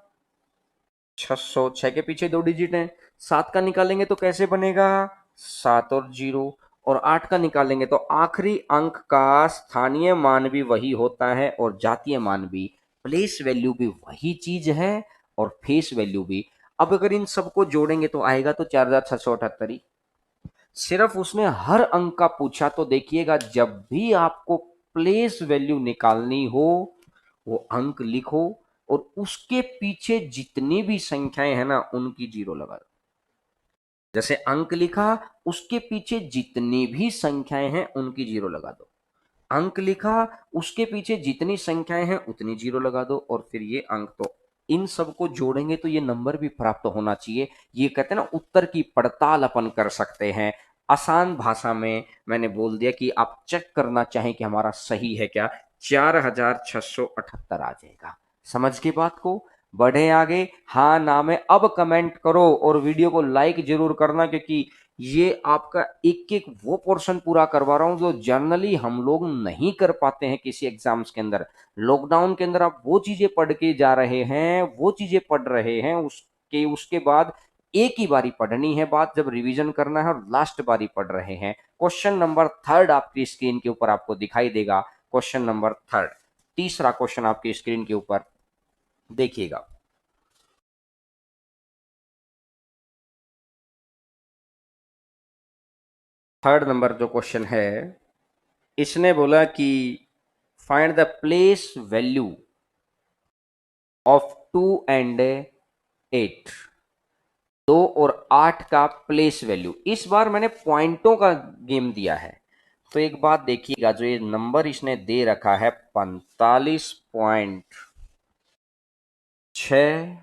600, 6 के पीछे 2 डिजिट है। 7 का निकालेंगे तो कैसे बनेगा, 7 और 0। और 8 का निकालेंगे तो आखिरी अंक का स्थानीय मान भी वही होता है और जातीय मान भी, प्लेस वैल्यू भी वही चीज है और फेस वैल्यू भी। अब अगर इन सबको जोड़ेंगे तो आएगा तो 4678 ही। सिर्फ उसने हर अंक का पूछा, तो देखिएगा जब भी आपको प्लेस वैल्यू निकालनी हो वो अंक लिखो और उसके पीछे जितनी भी संख्याएं हैं ना उनकी जीरो लगा दो। जैसे अंक लिखा, उसके पीछे जितनी भी संख्याएं हैं उनकी जीरो लगा दो। अंक लिखा, उसके पीछे जितनी संख्याएं हैं उतनी जीरो लगा दो, और फिर ये अंक। तो इन सबको जोड़ेंगे तो ये नंबर भी प्राप्त होना चाहिए। ये कहते हैं ना, उत्तर की पड़ताल अपन कर सकते हैं। आसान भाषा में मैंने बोल दिया कि आप चेक करना चाहें कि हमारा सही है क्या, 4678 आ जाएगा। समझ के बात को, बढ़े आगे, हाँ ना में अब कमेंट करो और वीडियो को लाइक जरूर करना, क्योंकि ये आपका एक एक वो पोर्शन पूरा करवा रहा हूं जो जनरली हम लोग नहीं कर पाते हैं किसी एग्जाम्स के अंदर। लॉकडाउन के अंदर आप वो चीजें पढ़ के जा रहे हैं, वो चीजें पढ़ रहे हैं, उसके बाद एक ही बारी पढ़नी है बात, जब रिवीजन करना है, और लास्ट बारी पढ़ रहे हैं। क्वेश्चन नंबर 3 आपकी स्क्रीन के ऊपर आपको दिखाई देगा, क्वेश्चन नंबर 3। तीसरा क्वेश्चन आपकी स्क्रीन के ऊपर देखिएगा। थर्ड नंबर जो क्वेश्चन है, इसने बोला कि find the place value of 2 and 8, 2 और 8 का प्लेस वैल्यू। इस बार मैंने पॉइंटों का गेम दिया है, तो एक बात देखिएगा, जो ये नंबर इसने दे रखा है 45.6,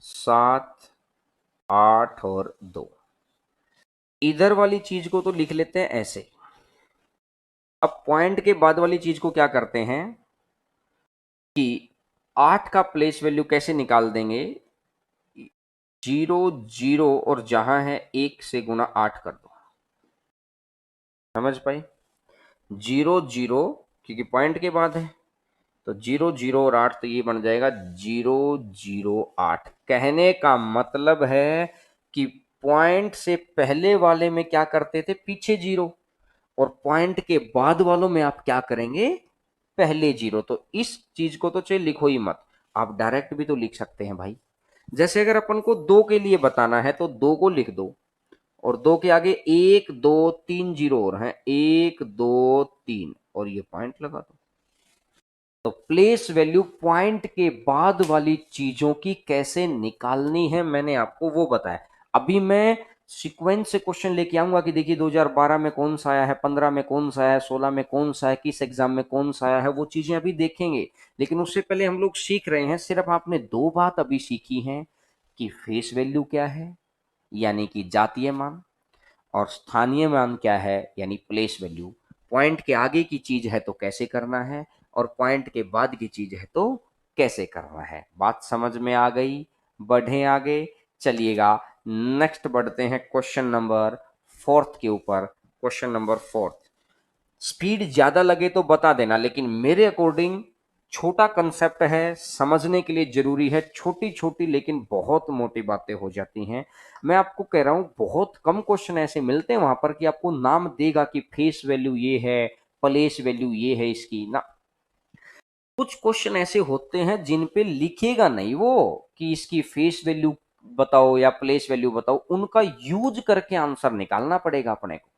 7, 8 और 2, इधर वाली चीज को तो लिख लेते हैं ऐसे। अब पॉइंट के बाद वाली चीज को क्या करते हैं कि 8 का प्लेस वैल्यू कैसे निकाल देंगे, 0 0 और जहां है 1 से गुना 8 कर दो। समझ पाई? 0 0 क्योंकि पॉइंट के बाद है, तो 0 0 और 8, तो ये बन जाएगा 0 0 8। कहने का मतलब है कि पॉइंट से पहले वाले में क्या करते थे, पीछे 0, और पॉइंट के बाद वालों में आप क्या करेंगे, पहले 0। तो इस चीज को तो चाहे लिखो ही मत, आप डायरेक्ट भी तो लिख सकते हैं भाई। जैसे अगर अपन को 2 के लिए बताना है तो 2 को लिख दो, और 2 के आगे 1 2 3 0 और हैं, 1 2 3, और ये पॉइंट लगा दो। तो प्लेस वैल्यू पॉइंट के बाद वाली चीजों की कैसे निकालनी है मैंने आपको वो बताया। अभी मैं सीक्वेंस से क्वेश्चन लेके आऊंगा कि देखिए 2012 में कौन सा आया है, 15 में कौन सा आया, 16 में कौन सा है, किस एग्जाम में कौन सा आया है, वो चीजें अभी देखेंगे। लेकिन उससे पहले हम लोग सीख रहे हैं, सिर्फ आपने 2 बात अभी सीखी हैं कि फेस वैल्यू क्या है यानी कि जातीय मान, और स्थानीय मान क्या है यानी प्लेस वैल्यू। पॉइंट के आगे की चीज है तो कैसे करना है, और पॉइंट के बाद की चीज है तो कैसे करना है। बात समझ में आ गई? बढ़े आगे, चलिएगा नेक्स्ट बढ़ते हैं क्वेश्चन नंबर फोर्थ के ऊपर। क्वेश्चन नंबर फोर्थ, स्पीड ज्यादा लगे तो बता देना, लेकिन मेरे अकॉर्डिंग छोटा कंसेप्ट है, समझने के लिए जरूरी है, छोटी छोटी लेकिन बहुत मोटी बातें हो जाती हैं। मैं आपको कह रहा हूं बहुत कम क्वेश्चन ऐसे मिलते हैं वहां पर कि आपको नाम देगा कि फेस वैल्यू ये है, प्लेस वैल्यू ये है इसकी ना। कुछ क्वेश्चन ऐसे होते हैं जिन पे लिखेगा नहीं वो कि इसकी फेस वैल्यू बताओ या प्लेस वैल्यू बताओ, उनका यूज करके आंसर निकालना पड़ेगा अपने को।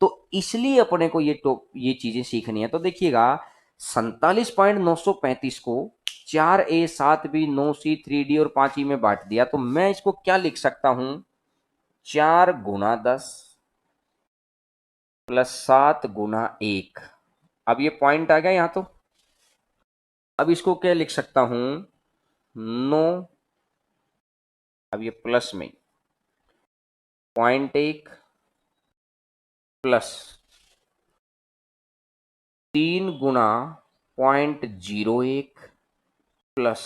तो इसलिए अपने को ये चीजें सीखनी है। तो देखिएगा, 47.935 को 4A 7B 9C 3D और 5E में बांट दिया, तो मैं इसको क्या लिख सकता हूं, 4 × 10 + 7 × 1। अब ये पॉइंट आ गया यहां, तो अब इसको क्या लिख सकता हूं, 9, अब ये प्लस में .1 प्लस 3 × 0.01 प्लस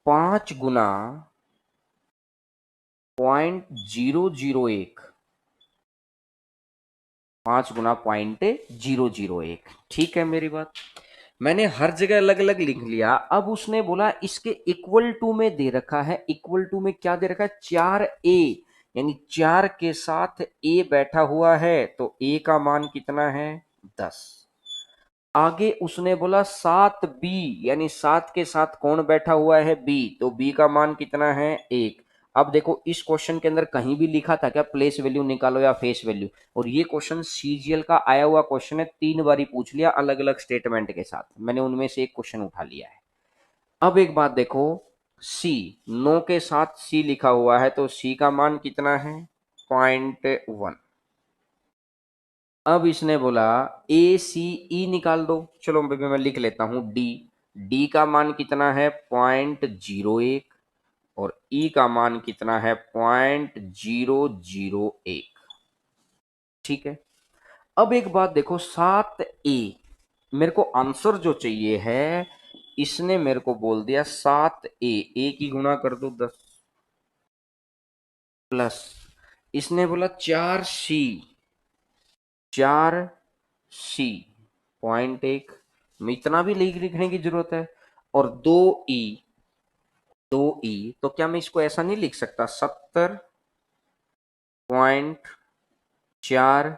5 × 0.001, 5 × 0.001। ठीक है मेरी बात, मैंने हर जगह अलग अलग लिख लिया। अब उसने बोला इसके इक्वल टू में दे रखा है, इक्वल टू में क्या दे रखा है, 4A, यानी 4 के साथ A बैठा हुआ है, तो A का मान कितना है, 10। आगे उसने बोला 7B, यानी 7 के साथ कौन बैठा हुआ है, B, तो B का मान कितना है, 1। अब देखो इस क्वेश्चन के अंदर कहीं भी लिखा था क्या प्लेस वैल्यू निकालो या फेस वैल्यू, और ये क्वेश्चन सीजीएल का आया हुआ क्वेश्चन है, 3 बारी पूछ लिया अलग अलग स्टेटमेंट के साथ, मैंने उनमें से एक क्वेश्चन उठा लिया है। अब एक बात देखो, सी, 9 के साथ सी लिखा हुआ है, तो सी का मान कितना है, 0.1। अब इसने बोला ए सी ई निकाल दो, चलो मैं लिख लेता हूं डी। डी का मान कितना है, 0.01, और ई का मान कितना है, 0.001। ठीक है, अब एक बात देखो, 7A, मेरे को आंसर जो चाहिए है, इसने मेरे को बोल दिया 7A, ए की गुणा कर दो 10, प्लस इसने बोला 4C, 4C.1 में इतना भी लिखने की जरूरत है, और 2E, 2E, तो क्या मैं इसको ऐसा नहीं लिख सकता, 70.4,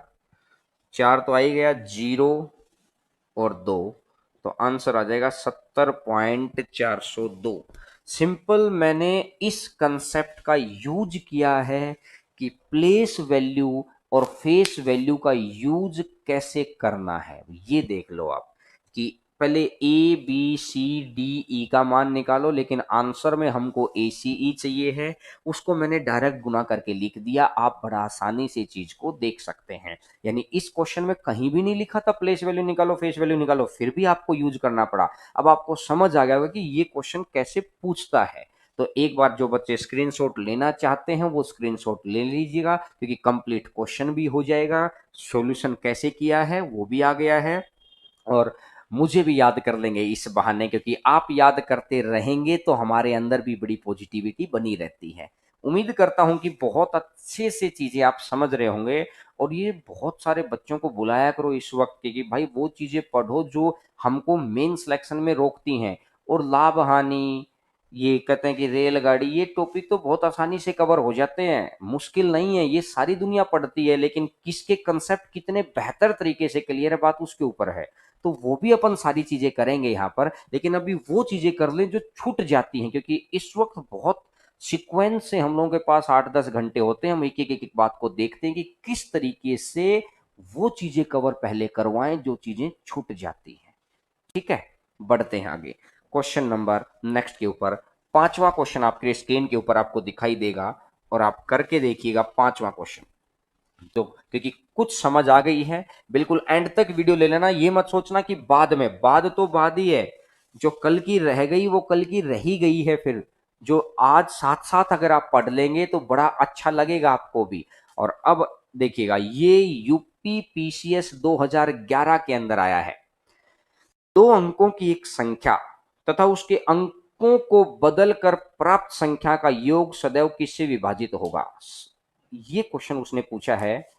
4 तो आ ही गया, 0 और 2, तो आंसर आ जाएगा 70.402। सिंपल मैंने इस कंसेप्ट का यूज किया है कि प्लेस वैल्यू और फेस वैल्यू का यूज कैसे करना है। ये देख लो आप कि पहले A B C D E का मान निकालो, लेकिन आंसर में हमको ए सी ई चाहिए है, उसको मैंने डायरेक्ट गुना करके लिख दिया। आप बड़ा आसानी से चीज को देख सकते हैं। यानी इस क्वेश्चन में कहीं भी नहीं लिखा था प्लेस वैल्यू निकालो फेस वैल्यू निकालो, फिर भी आपको यूज करना पड़ा। अब आपको समझ आ गया होगा कि ये क्वेश्चन कैसे पूछता है। तो एक बार जो बच्चे स्क्रीनशॉट लेना चाहते हैं वो स्क्रीनशॉट ले लीजिएगा, क्योंकि कंप्लीट क्वेश्चन भी हो जाएगा, सॉल्यूशन कैसे किया है वो भी आ गया है, और मुझे भी याद कर लेंगे इस बहाने, क्योंकि आप याद करते रहेंगे तो हमारे अंदर भी बड़ी पॉजिटिविटी बनी रहती है। उम्मीद करता हूं कि बहुत अच्छे से चीजें आप समझ रहे होंगे। और ये बहुत सारे बच्चों को बुलाया करो इस वक्त के कि भाई वो चीजें पढ़ो जो हमको मेन सिलेक्शन में रोकती हैं। और लाभ हानि, ये कहते हैं कि रेलगाड़ी, ये टॉपिक तो बहुत आसानी से कवर हो जाते हैं, मुश्किल नहीं है, ये सारी दुनिया पढ़ती है, लेकिन किसके कंसेप्ट कितने बेहतर तरीके से क्लियर है बात उसके ऊपर है। तो वो भी अपन सारी चीजें करेंगे यहाँ पर, लेकिन अभी वो चीजें कर लें जो छूट जाती हैं, क्योंकि इस वक्त बहुत सीक्वेंस से हम लोगों के पास 8-10 घंटे होते हैं। हम एक एक बात को देखते हैं कि किस तरीके से वो चीजें कवर पहले करवाएं जो चीजें छूट जाती हैं। ठीक है, बढ़ते हैं आगे क्वेश्चन नंबर नेक्स्ट के ऊपर। पांचवा क्वेश्चन आपके स्क्रीन के ऊपर आपको दिखाई देगा, और आप करके देखिएगा पांचवा क्वेश्चन। तो क्योंकि कुछ समझ आ गई है, बिल्कुल एंड तक वीडियो ले लेना। ये मत सोचना कि बाद में, बाद तो बाद ही है, जो कल की रह गई वो कल की रही गई है। फिर जो आज साथ साथ अगर आप पढ़ लेंगे तो बड़ा अच्छा लगेगा आपको भी। और अब देखिएगा, ये यूपी पीसीएस 2011 के अंदर आया है। दो अंकों की एक संख्या तथा उसके अंकों को बदलकर प्राप्त संख्या का योग सदैव किससे विभाजित होगा। ये क्वेश्चन उसने पूछा है।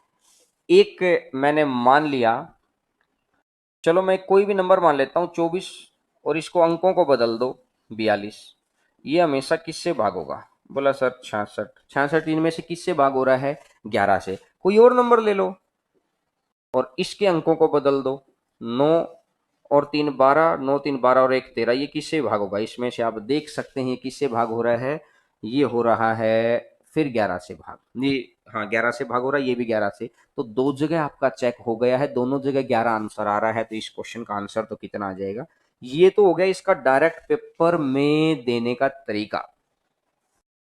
एक मैंने मान लिया, चलो मैं कोई भी नंबर मान लेता हूं 24, और इसको अंकों को बदल दो 42। ये हमेशा किससे भाग होगा? बोला सर 66। 66 इनमें से किससे भाग हो रहा है? 11 से। कोई और नंबर ले लो और इसके अंकों को बदल दो। 9 और 3 12, 9 3 12 और 1 13, ये किससे भाग होगा? इसमें से आप देख सकते हैं किससे भाग हो रहा है। ये हो रहा है फिर 11 से भाग। ये हाँ 11 से भाग हो रहा है, ये भी 11 से। तो दो जगह आपका चेक हो गया है, दोनों जगह 11 आंसर आ रहा है। तो इस क्वेश्चन का आंसर तो कितना आ जाएगा? ये तो हो गया इसका डायरेक्ट पेपर में देने का तरीका।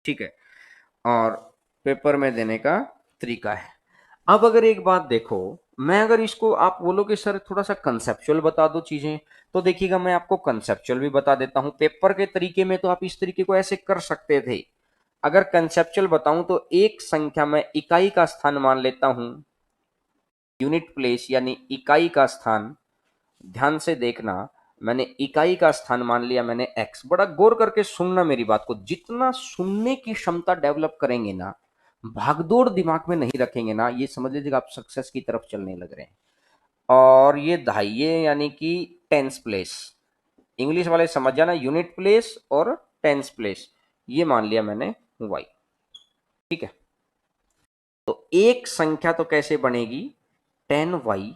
ठीक है, और पेपर में देने का तरीका है। अब अगर एक बात देखो, मैं अगर इसको आप बोलो कि सर थोड़ा सा कंसेप्चुअल बता दो चीजें, तो देखिएगा मैं आपको कंसेप्चुअल भी बता देता हूं। पेपर के तरीके में तो आप इस तरीके को ऐसे कर सकते थे। अगर कंसेप्चुअल बताऊं तो एक संख्या में इकाई का स्थान मान लेता हूं, यूनिट प्लेस यानी इकाई का स्थान। ध्यान से देखना, मैंने इकाई का स्थान मान लिया मैंने एक्स। बड़ा गौर करके सुनना मेरी बात को, जितना सुनने की क्षमता डेवलप करेंगे ना, भागदौड़ दिमाग में नहीं रखेंगे ना, ये समझ लीजिएगा आप सक्सेस की तरफ चलने लग रहे हैं। और ये दहाइये यानी कि टेंस प्लेस, इंग्लिश वाले समझ जाना, यूनिट प्लेस और टेंस प्लेस, ये मान लिया मैंने वाई। ठीक है, तो एक संख्या तो कैसे बनेगी? 10y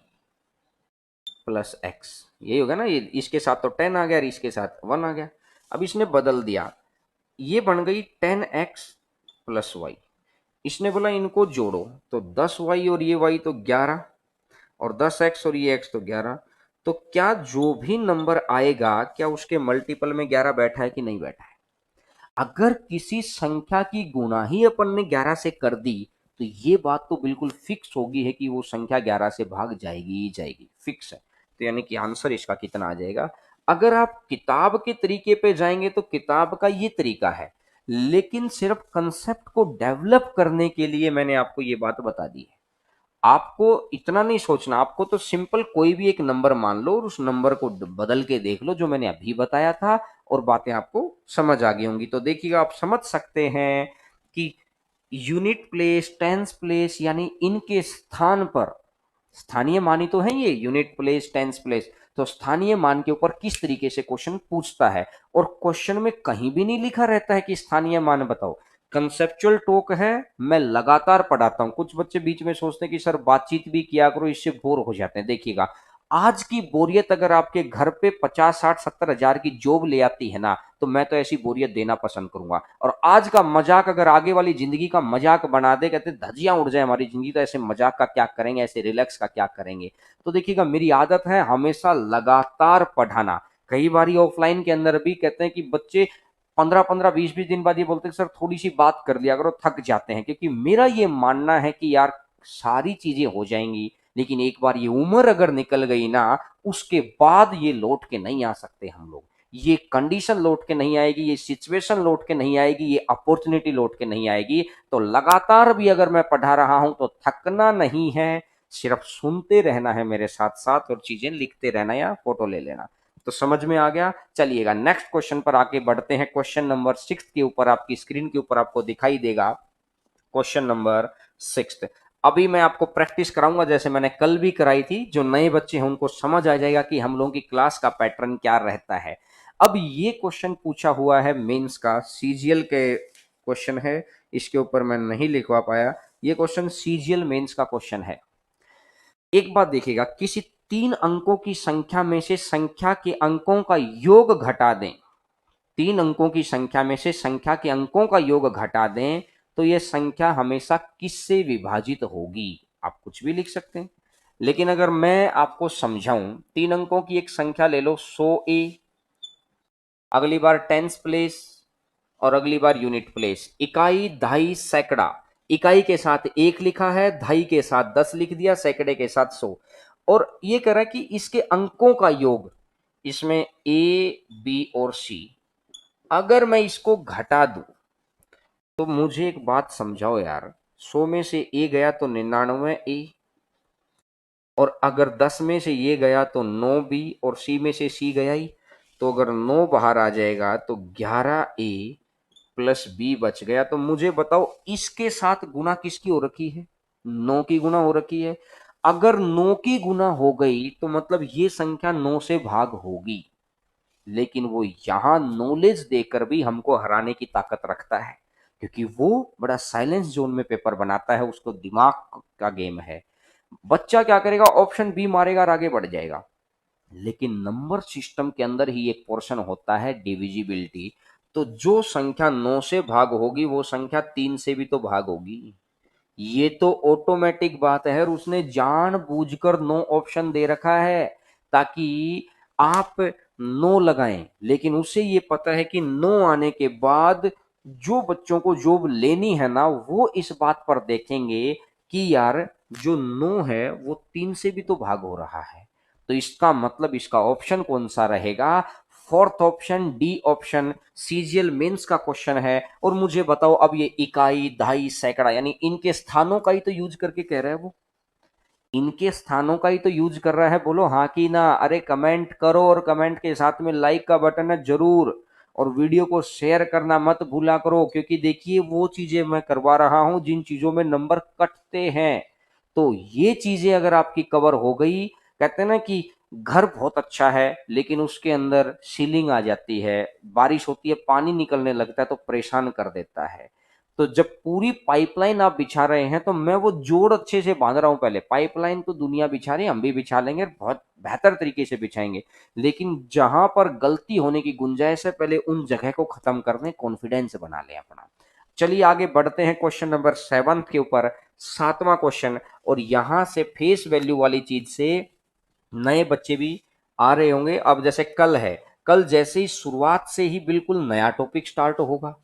प्लस एक्स, यही होगा ना। ये इसके साथ तो 10 आ गया और इसके साथ 1 आ गया। अब इसने बदल दिया, ये बन गई 10x प्लस वाई। इसने बोला इनको जोड़ो, तो 10y और ये y तो 11, और 10x और ये x तो 11। तो क्या जो भी नंबर आएगा, क्या उसके मल्टीपल में 11 बैठा है कि नहीं बैठा है? अगर किसी संख्या की गुणा ही अपन ने 11 से कर दी, तो ये बात तो बिल्कुल फिक्स होगी है कि वो संख्या 11 से भाग जाएगी ही जाएगी, फिक्स है। तो यानी कि आंसर इसका कितना आ जाएगा? अगर आप किताब के तरीके पे जाएंगे तो किताब का ये तरीका है, लेकिन सिर्फ कंसेप्ट को डेवलप करने के लिए मैंने आपको ये बात बता दी है। आपको इतना नहीं सोचना, आपको तो सिंपल कोई भी एक नंबर मान लो और उस नंबर को बदल के देख लो, जो मैंने अभी बताया था, और बातें आपको समझ आ गई होंगी। तो देखिएगा, आप समझ सकते हैं कि यूनिट प्लेस, टेंस प्लेस, यानी इनके स्थान पर, स्थानीय मान ही तो है ये यूनिट प्लेस, टेंस प्लेस, तो स्थानीय मान के ऊपर किस तरीके से क्वेश्चन पूछता है। और क्वेश्चन में कहीं भी नहीं लिखा रहता है कि स्थानीय मान बताओ, कंसेप्चुअल टॉक है। मैं लगातार पढ़ाता हूं, कुछ बच्चे बीच में सोचते हैं कि सर बातचीत भी किया करो, इससे बोर हो जाते हैं। देखिएगा, आज की बोरियत अगर आपके घर पे 50 60 70 हजार की जॉब ले आती है ना, तो मैं तो ऐसी बोरियत देना पसंद करूंगा। और आज का मजाक अगर आगे वाली जिंदगी का मजाक बना दे, कहते धज्जियां उड़ जाए हमारी जिंदगी, तो ऐसे मजाक का क्या करेंगे, ऐसे रिलैक्स का क्या करेंगे। तो देखिएगा, मेरी आदत है हमेशा लगातार पढ़ाना। कई बार ऑफलाइन के अंदर भी कहते हैं कि बच्चे 15 15 20 20 दिन बाद ये बोलते हैं सर थोड़ी सी बात कर लिया करो, थक जाते हैं। क्योंकि मेरा ये मानना है कि यार सारी चीजें हो जाएंगी, लेकिन एक बार ये उम्र अगर निकल गई ना, उसके बाद ये लौट के नहीं आ सकते हम लोग। ये कंडीशन लौट के नहीं आएगी, ये सिचुएशन लौट के नहीं आएगी, ये अपॉर्चुनिटी लौट के नहीं आएगी। तो लगातार भी अगर मैं पढ़ा रहा हूं तो थकना नहीं है, सिर्फ सुनते रहना है मेरे साथ साथ, और चीजें लिखते रहना या फोटो ले लेना। तो समझ में आ गया। चलिएगा नेक्स्ट क्वेश्चन पर आगे बढ़ते हैं। क्वेश्चन नंबर 6 के ऊपर आपकी स्क्रीन के ऊपर आपको दिखाई देगा क्वेश्चन नंबर 6। अभी मैं आपको प्रैक्टिस कराऊंगा जैसे मैंने कल भी कराई थी। जो नए बच्चे हैं उनको समझ आ जाएगा कि हम लोगों की क्लास का पैटर्न क्या रहता है। अब ये क्वेश्चन पूछा हुआ है मेंस का, सीजीएल के क्वेश्चन है। इसके ऊपर मैं नहीं लिखवा पाया। ये क्वेश्चन सीजीएल मेंस का क्वेश्चन है। एक बात देखिएगा, किसी 3 अंकों की संख्या में से संख्या के अंकों का योग घटा दें। 3 अंकों की संख्या में से संख्या के अंकों का योग घटा दें तो यह संख्या हमेशा किससे विभाजित होगी। आप कुछ भी लिख सकते हैं, लेकिन अगर मैं आपको समझाऊं, 3 अंकों की एक संख्या ले लो 100A, अगली बार टेंस प्लेस, और अगली बार यूनिट प्लेस। इकाई, दहाई, सैकड़ा। इकाई के साथ 1 लिखा है, दहाई के साथ 10 लिख दिया, सैकड़े के साथ 100। और ये कह रहा है कि इसके अंकों का योग, इसमें ए बी और सी, अगर मैं इसको घटा दूं तो मुझे एक बात समझाओ यार, 100 में से ए गया तो 99 ए, और अगर 10 में से ये गया तो 9 बी, और सी में से सी गया ही, तो अगर 9 बाहर आ जाएगा तो 11 ए प्लस बी बच गया। तो मुझे बताओ इसके साथ गुना किसकी हो रखी है? 9 की गुना हो रखी है। अगर 9 की गुना हो गई तो मतलब ये संख्या 9 से भाग होगी। लेकिन वो यहां नॉलेज देकर भी हमको हराने की ताकत रखता है, क्योंकि वो बड़ा साइलेंस जोन में पेपर बनाता है, उसको दिमाग का गेम है। बच्चा क्या करेगा, ऑप्शन बी मारेगा और आगे बढ़ जाएगा। लेकिन नंबर सिस्टम के अंदर ही एक पोर्शन होता है डिविजिबिलिटी। तो जो संख्या 9 से भाग होगी वो संख्या 3 से भी तो भाग होगी। ये तो ऑटोमेटिक बात है, और उसने जानबूझकर नो ऑप्शन दे रखा है ताकि आप नो लगाएं। लेकिन उसे ये पता है कि नो आने के बाद जो बच्चों को जॉब लेनी है ना, वो इस बात पर देखेंगे कि यार जो नो है वो 3 से भी तो भाग हो रहा है। तो इसका मतलब इसका ऑप्शन कौन सा रहेगा? Fourth option, D option, CGL mains का क्वेश्चन है। और मुझे बताओ, अब ये इकाई, दहाई, सैकड़ा, यानी इनके स्थानों का ही तो यूज करके कह रहा है वो, इनके स्थानों का ही तो यूज कर रहा है। बोलो हाँ कि ना। अरे कमेंट करो, और कमेंट के साथ में लाइक का बटन है जरूर, और वीडियो को शेयर करना मत भूला करो, क्योंकि देखिए वो चीजें मैं करवा रहा हूं जिन चीजों में नंबर कटते हैं। तो ये चीजें अगर आपकी कवर हो गई, कहते हैं ना कि घर बहुत अच्छा है लेकिन उसके अंदर सीलिंग आ जाती है, बारिश होती है पानी निकलने लगता है तो परेशान कर देता है। तो जब पूरी पाइपलाइन आप बिछा रहे हैं तो मैं वो जोड़ अच्छे से बांध रहा हूं। पहले पाइपलाइन तो दुनिया बिछा रही है, हम भी बिछा लेंगे, बहुत बेहतर तरीके से बिछाएंगे। लेकिन जहां पर गलती होने की गुंजाइश है, पहले उन जगह को खत्म कर दें, कॉन्फिडेंस बना लें अपना। चलिए आगे बढ़ते हैं क्वेश्चन नंबर 7 के ऊपर, 7वां क्वेश्चन। और यहां से फेस वैल्यू वाली चीज से नए बच्चे भी आ रहे होंगे। अब जैसे कल है, कल जैसे ही शुरुआत से ही बिल्कुल नया टॉपिक स्टार्ट होगा,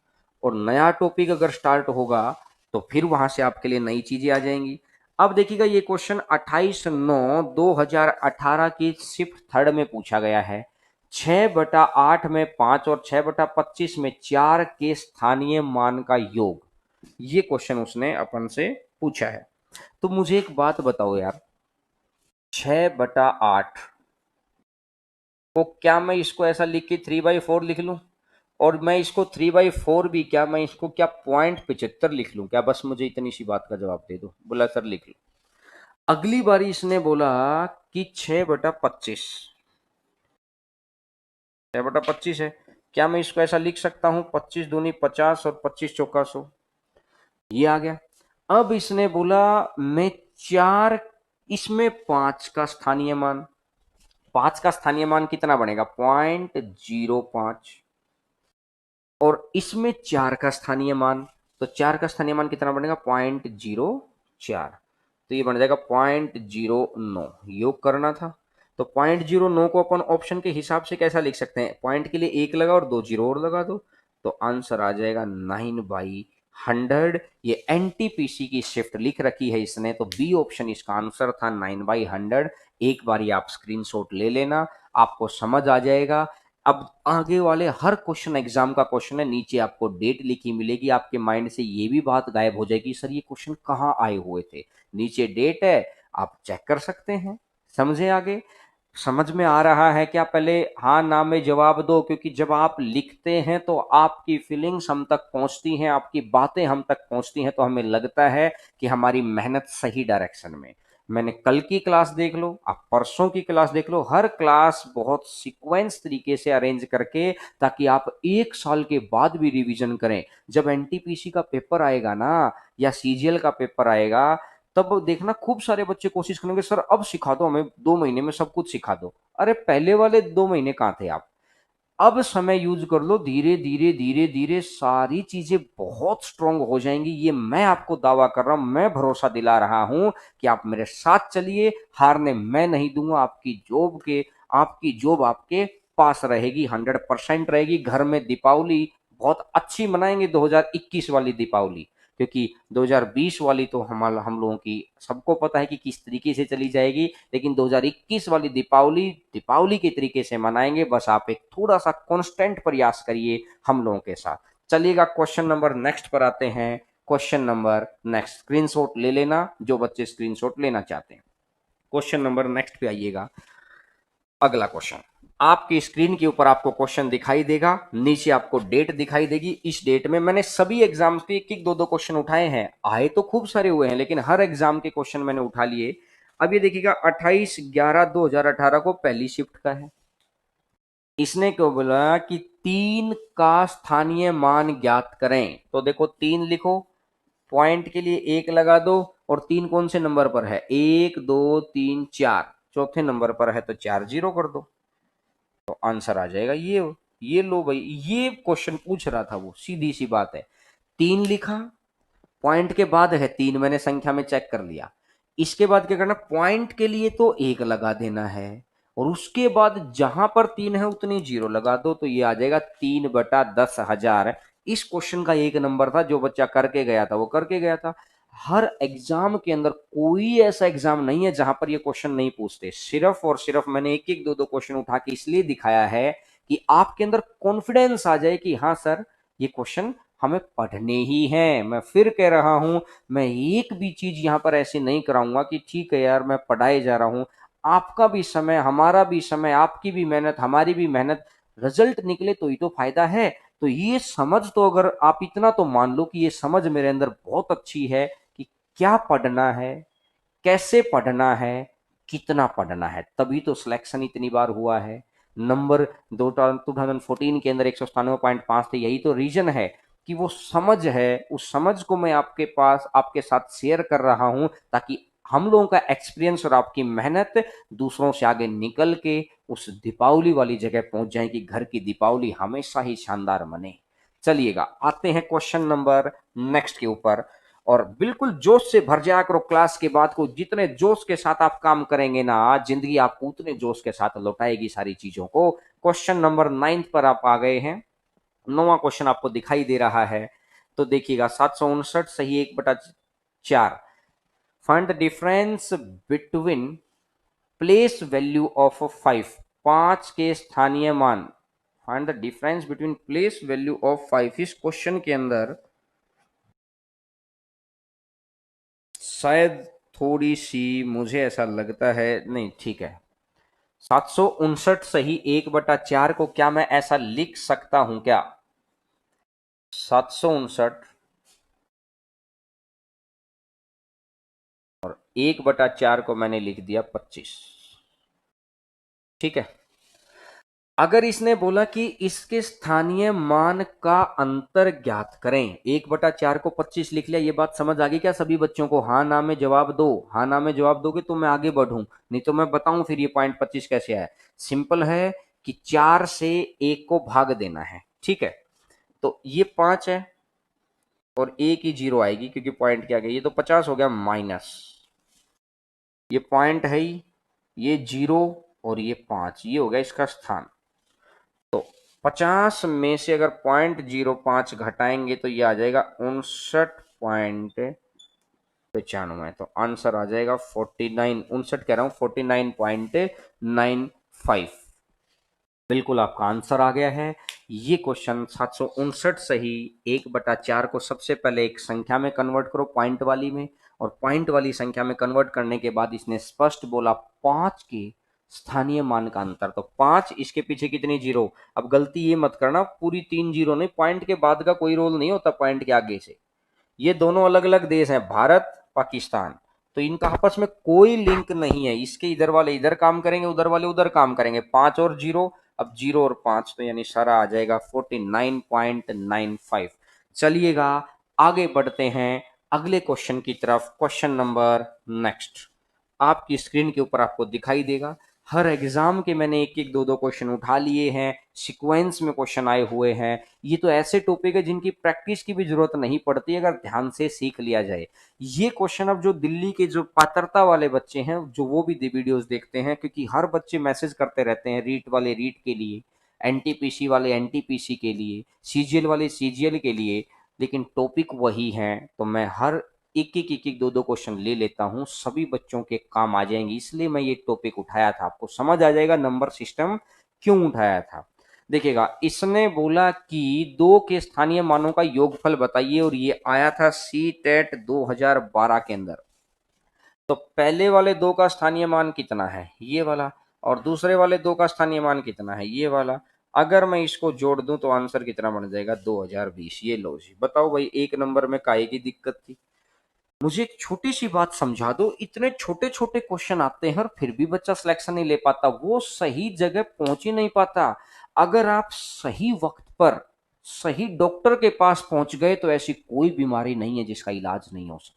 और नया टॉपिक अगर स्टार्ट होगा तो फिर वहां से आपके लिए नई चीजें आ जाएंगी। अब देखिएगा, ये क्वेश्चन 28/9/2018 की शिफ्ट थर्ड में पूछा गया है। 6/8 में 5 और 6/25 में 4 के स्थानीय मान का योग, ये क्वेश्चन उसने अपन से पूछा है। तो मुझे एक बात बताओ यार, 6/8 को क्या मैं इसको ऐसा लिख के 3/4 लिख लूं? और मैं इसको 3/4 भी क्या, मैं इसको क्या 0.75 लिख लूं क्या? बस मुझे इतनी सी बात का जवाब दे दो। बोला सर लिख लो। अगली बारी इसने बोला कि 6/25, 6/25 है, क्या मैं इसको ऐसा लिख सकता हूं 25 दूनी 50 और 25 चौका 100? ये आ गया। अब इसने बोला मैं 4, इसमें 5 का स्थानीय मान, 5 का स्थानीय मान कितना बनेगा, 0.05, और इसमें 4 का स्थानीय मान, तो 4 का स्थानीय मान कितना बनेगा, 0.04, तो ये बन जाएगा 0.09। योग करना था तो 0.09 को अपन ऑप्शन के हिसाब से कैसा लिख सकते हैं, पॉइंट के लिए एक लगा और 2 जीरो और लगा दो, तो आंसर आ जाएगा 9/100। ये एनटीपीसी की शिफ्ट लिख रखी है इसने, तो बी ऑप्शन इसका आंसर था 9/100। एक बार ये आप स्क्रीनशॉट ले लेना, आपको समझ आ जाएगा। अब आगे वाले हर क्वेश्चन, एग्जाम का क्वेश्चन है, नीचे आपको डेट लिखी मिलेगी, आपके माइंड से ये भी बात गायब हो जाएगी सर ये क्वेश्चन कहाँ आए हुए थे, नीचे डेट है, आप चेक कर सकते हैं। समझे आगे, समझ में आ रहा है क्या? पहले हाँ ना में जवाब दो, क्योंकि जब आप लिखते हैं तो आपकी फीलिंग्स हम तक पहुंचती हैं, आपकी बातें हम तक पहुंचती हैं, तो हमें लगता है कि हमारी मेहनत सही डायरेक्शन में। मैंने कल की क्लास देख लो, आप परसों की क्लास देख लो, हर क्लास बहुत सीक्वेंस तरीके से अरेंज करके, ताकि आप एक साल के बाद भी रिवीजन करें। जब एनटीपीसी का पेपर आएगा ना, या सीजीएल का पेपर आएगा, तब देखना खूब सारे बच्चे कोशिश करेंगे सर अब सिखा दो हमें, 2 महीने में सब कुछ सिखा दो। अरे पहले वाले 2 महीने कहाँ थे आप? अब समय यूज कर लो, धीरे धीरे धीरे धीरे सारी चीजें बहुत स्ट्रांग हो जाएंगी, ये मैं आपको दावा कर रहा हूं, मैं भरोसा दिला रहा हूं कि आप मेरे साथ चलिए, हारने मैं नहीं दूंगा। आपकी जॉब आपके पास रहेगी, 100% रहेगी। घर में दीपावली बहुत अच्छी मनाएंगे, 2021 वाली दीपावली, क्योंकि 2020 वाली तो हम लोगों की सबको पता है कि किस तरीके से चली जाएगी, लेकिन 2021 वाली दीपावली दीपावली के तरीके से मनाएंगे। बस आप एक थोड़ा सा कांस्टेंट प्रयास करिए हम लोगों के साथ। चलिएगा क्वेश्चन नंबर नेक्स्ट पर आते हैं। क्वेश्चन नंबर नेक्स्ट, स्क्रीनशॉट ले लेना जो बच्चे स्क्रीनशॉट लेना चाहते हैं। क्वेश्चन नंबर नेक्स्ट पे आइएगा। अगला क्वेश्चन आपकी स्क्रीन के ऊपर आपको क्वेश्चन दिखाई देगा, नीचे आपको डेट दिखाई देगी। इस डेट में मैंने सभी एग्जाम्स के एक एक दो दो क्वेश्चन उठाए हैं, आए तो खूब सारे हुए हैं, लेकिन हर एग्जाम के क्वेश्चन मैंने उठा लिए। अब ये देखिएगा, 28/11/2018 को पहली शिफ्ट का है। इसने क्यों बोला कि 3 का स्थानीय मान ज्ञात करें, तो देखो 3 लिखो, पॉइंट के लिए एक लगा दो, और 3 कौन से नंबर पर है, 1 2 3 4, चौथे नंबर पर है, तो 4 जीरो कर दो, तो आंसर आ जाएगा ये लो भाई, ये क्वेश्चन पूछ रहा था वो, सीधी सी बात है। 3 लिखा, पॉइंट के बाद है 3, मैंने संख्या में चेक कर लिया। इसके बाद क्या करना, पॉइंट के लिए तो एक लगा देना है, और उसके बाद जहां पर 3 है उतनी जीरो लगा दो, तो ये आ जाएगा 3/10,000। इस क्वेश्चन का एक नंबर था, जो बच्चा करके गया था वो करके गया था। हर एग्जाम के अंदर कोई ऐसा एग्जाम नहीं है जहां पर ये क्वेश्चन नहीं पूछते, सिर्फ और सिर्फ मैंने एक एक दो दो क्वेश्चन उठा के इसलिए दिखाया है कि आपके अंदर कॉन्फिडेंस आ जाए कि हाँ सर ये क्वेश्चन हमें पढ़ने ही हैं। मैं फिर कह रहा हूं, मैं एक भी चीज यहां पर ऐसी नहीं कराऊंगा कि ठीक है यार मैं पढ़ाए जा रहा हूं। आपका भी समय, हमारा भी समय, आपकी भी मेहनत, हमारी भी मेहनत, रिजल्ट निकले तो ही तो फायदा है। तो ये समझ, तो अगर आप इतना तो मान लो कि ये समझ मेरे अंदर बहुत अच्छी है कि क्या पढ़ना है, कैसे पढ़ना है, कितना पढ़ना है, तभी तो सिलेक्शन इतनी बार हुआ है। नंबर 2014 के अंदर 197.5 थे, यही तो रीजन है कि वो समझ है, उस समझ को मैं आपके पास आपके साथ शेयर कर रहा हूं, ताकि हम लोगों का एक्सपीरियंस और आपकी मेहनत दूसरों से आगे निकल के उस दीपावली वाली जगह पहुंच जाए कि घर की दीपावली हमेशा ही शानदार बने। चलिएगा आते हैं क्वेश्चन नंबर नेक्स्ट के ऊपर, और बिल्कुल जोश से भर जाया करो क्लास के बाद को, जितने जोश के साथ आप काम करेंगे ना, जिंदगी आपको उतने जोश के साथ लौटाएगी सारी चीजों को। क्वेश्चन नंबर 9 पर आप आ गए हैं, 9वां क्वेश्चन आपको दिखाई दे रहा है, तो देखिएगा 759 सही 1/4। Find the difference between place value of 5, 5 के स्थानीय मान। Find the difference between place value of 5, इस क्वेश्चन के अंदर शायद थोड़ी सी, मुझे ऐसा लगता है, नहीं ठीक है, 759 सही 1/4 को क्या मैं ऐसा लिख सकता हूं क्या, 759 और 1/4 को मैंने लिख दिया 25, ठीक है। अगर इसने बोला कि इसके स्थानीय मान का अंतर ज्ञात करें, 1/4 को 25 लिख लिया, ये बात समझ आ गई क्या सभी बच्चों को? हाँ ना में जवाब दो, हाँ ना में जवाब दोगे तो मैं आगे बढ़ूं, नहीं तो मैं बताऊं फिर ये पॉइंट 25 कैसे आया। सिंपल है कि 4 से 1 को भाग देना है, ठीक है। तो ये 5 है और एक ही जीरो आएगी क्योंकि पॉइंट क्या गया, ये तो 50 हो गया माइनस, ये पॉइंट है ही, ये जीरो और ये 5, ये हो गया इसका स्थान। तो 50 में से अगर 0.05 घटाएंगे तो ये आ जाएगा 59.95, तो आंसर आ जाएगा 49, 59 कह रहा हूं 49.95। बिल्कुल आपका आंसर आ गया है। ये क्वेश्चन 759 सही। 1/4 को सबसे पहले एक संख्या में कन्वर्ट करो, पॉइंट वाली में, और पॉइंट वाली संख्या में कन्वर्ट करने के बाद इसने स्पष्ट बोला 5 के स्थानीय मान का अंतर। तो 5, इसके पीछे कितनी जीरो? अब गलती ये मत करना, पूरी 3 जीरो नहीं, पॉइंट के बाद का कोई रोल नहीं होता पॉइंट के आगे से। ये दोनों अलग अलग देश हैं, भारत पाकिस्तान, तो इनका आपस में कोई लिंक नहीं है। इसके इधर वाले इधर काम करेंगे, उधर वाले उधर काम करेंगे। 5 और जीरो, अब जीरो और 5, तो यानी सारा आ जाएगा 49.95। चलिएगा आगे बढ़ते हैं अगले क्वेश्चन की तरफ। क्वेश्चन नंबर नेक्स्ट आपकी स्क्रीन के ऊपर आपको दिखाई देगा। हर एग्जाम के मैंने एक एक दो दो क्वेश्चन उठा लिए हैं, सीक्वेंस में क्वेश्चन आए हुए हैं। ये तो ऐसे टॉपिक है जिनकी प्रैक्टिस की भी जरूरत नहीं पड़ती अगर ध्यान से सीख लिया जाए। ये क्वेश्चन अब जो दिल्ली के जो पात्रता वाले बच्चे हैं जो वो भी वीडियोस देखते हैं, क्योंकि हर बच्चे मैसेज करते रहते हैं, रीट वाले रीट के लिए, एनटीपीसी वाले एनटीपीसी के लिए, सीजीएल वाले सीजीएल के लिए, लेकिन टॉपिक वही है। तो मैं हर एक एक दो दो क्वेश्चन ले लेता हूं, सभी बच्चों के काम आ जाएंगे, इसलिए मैं ये टॉपिक उठाया था। आपको समझ आ जाएगा नंबर सिस्टम क्यों उठाया था। देखिएगा, इसने बोला कि 2 के स्थानीय मानों का योगफल बताइए, और ये आया था सी टेट 2012 के अंदर। तो पहले वाले 2 का स्थानीय मान कितना है, ये वाला, और दूसरे वाले 2 का स्थानीय मान कितना है, ये वाला। अगर मैं इसको जोड़ दूं तो आंसर कितना बन जाएगा, 2020। ये लो जी, बताओ भाई, एक नंबर में काहे की दिक्कत थी? मुझे एक छोटी सी बात समझा दो, इतने छोटे छोटे क्वेश्चन आते हैं और फिर भी बच्चा सिलेक्शन नहीं ले पाता, वो सही जगह पहुंच ही नहीं पाता। अगर आप सही वक्त पर सही डॉक्टर के पास पहुंच गए तो ऐसी कोई बीमारी नहीं है जिसका इलाज नहीं हो सकता।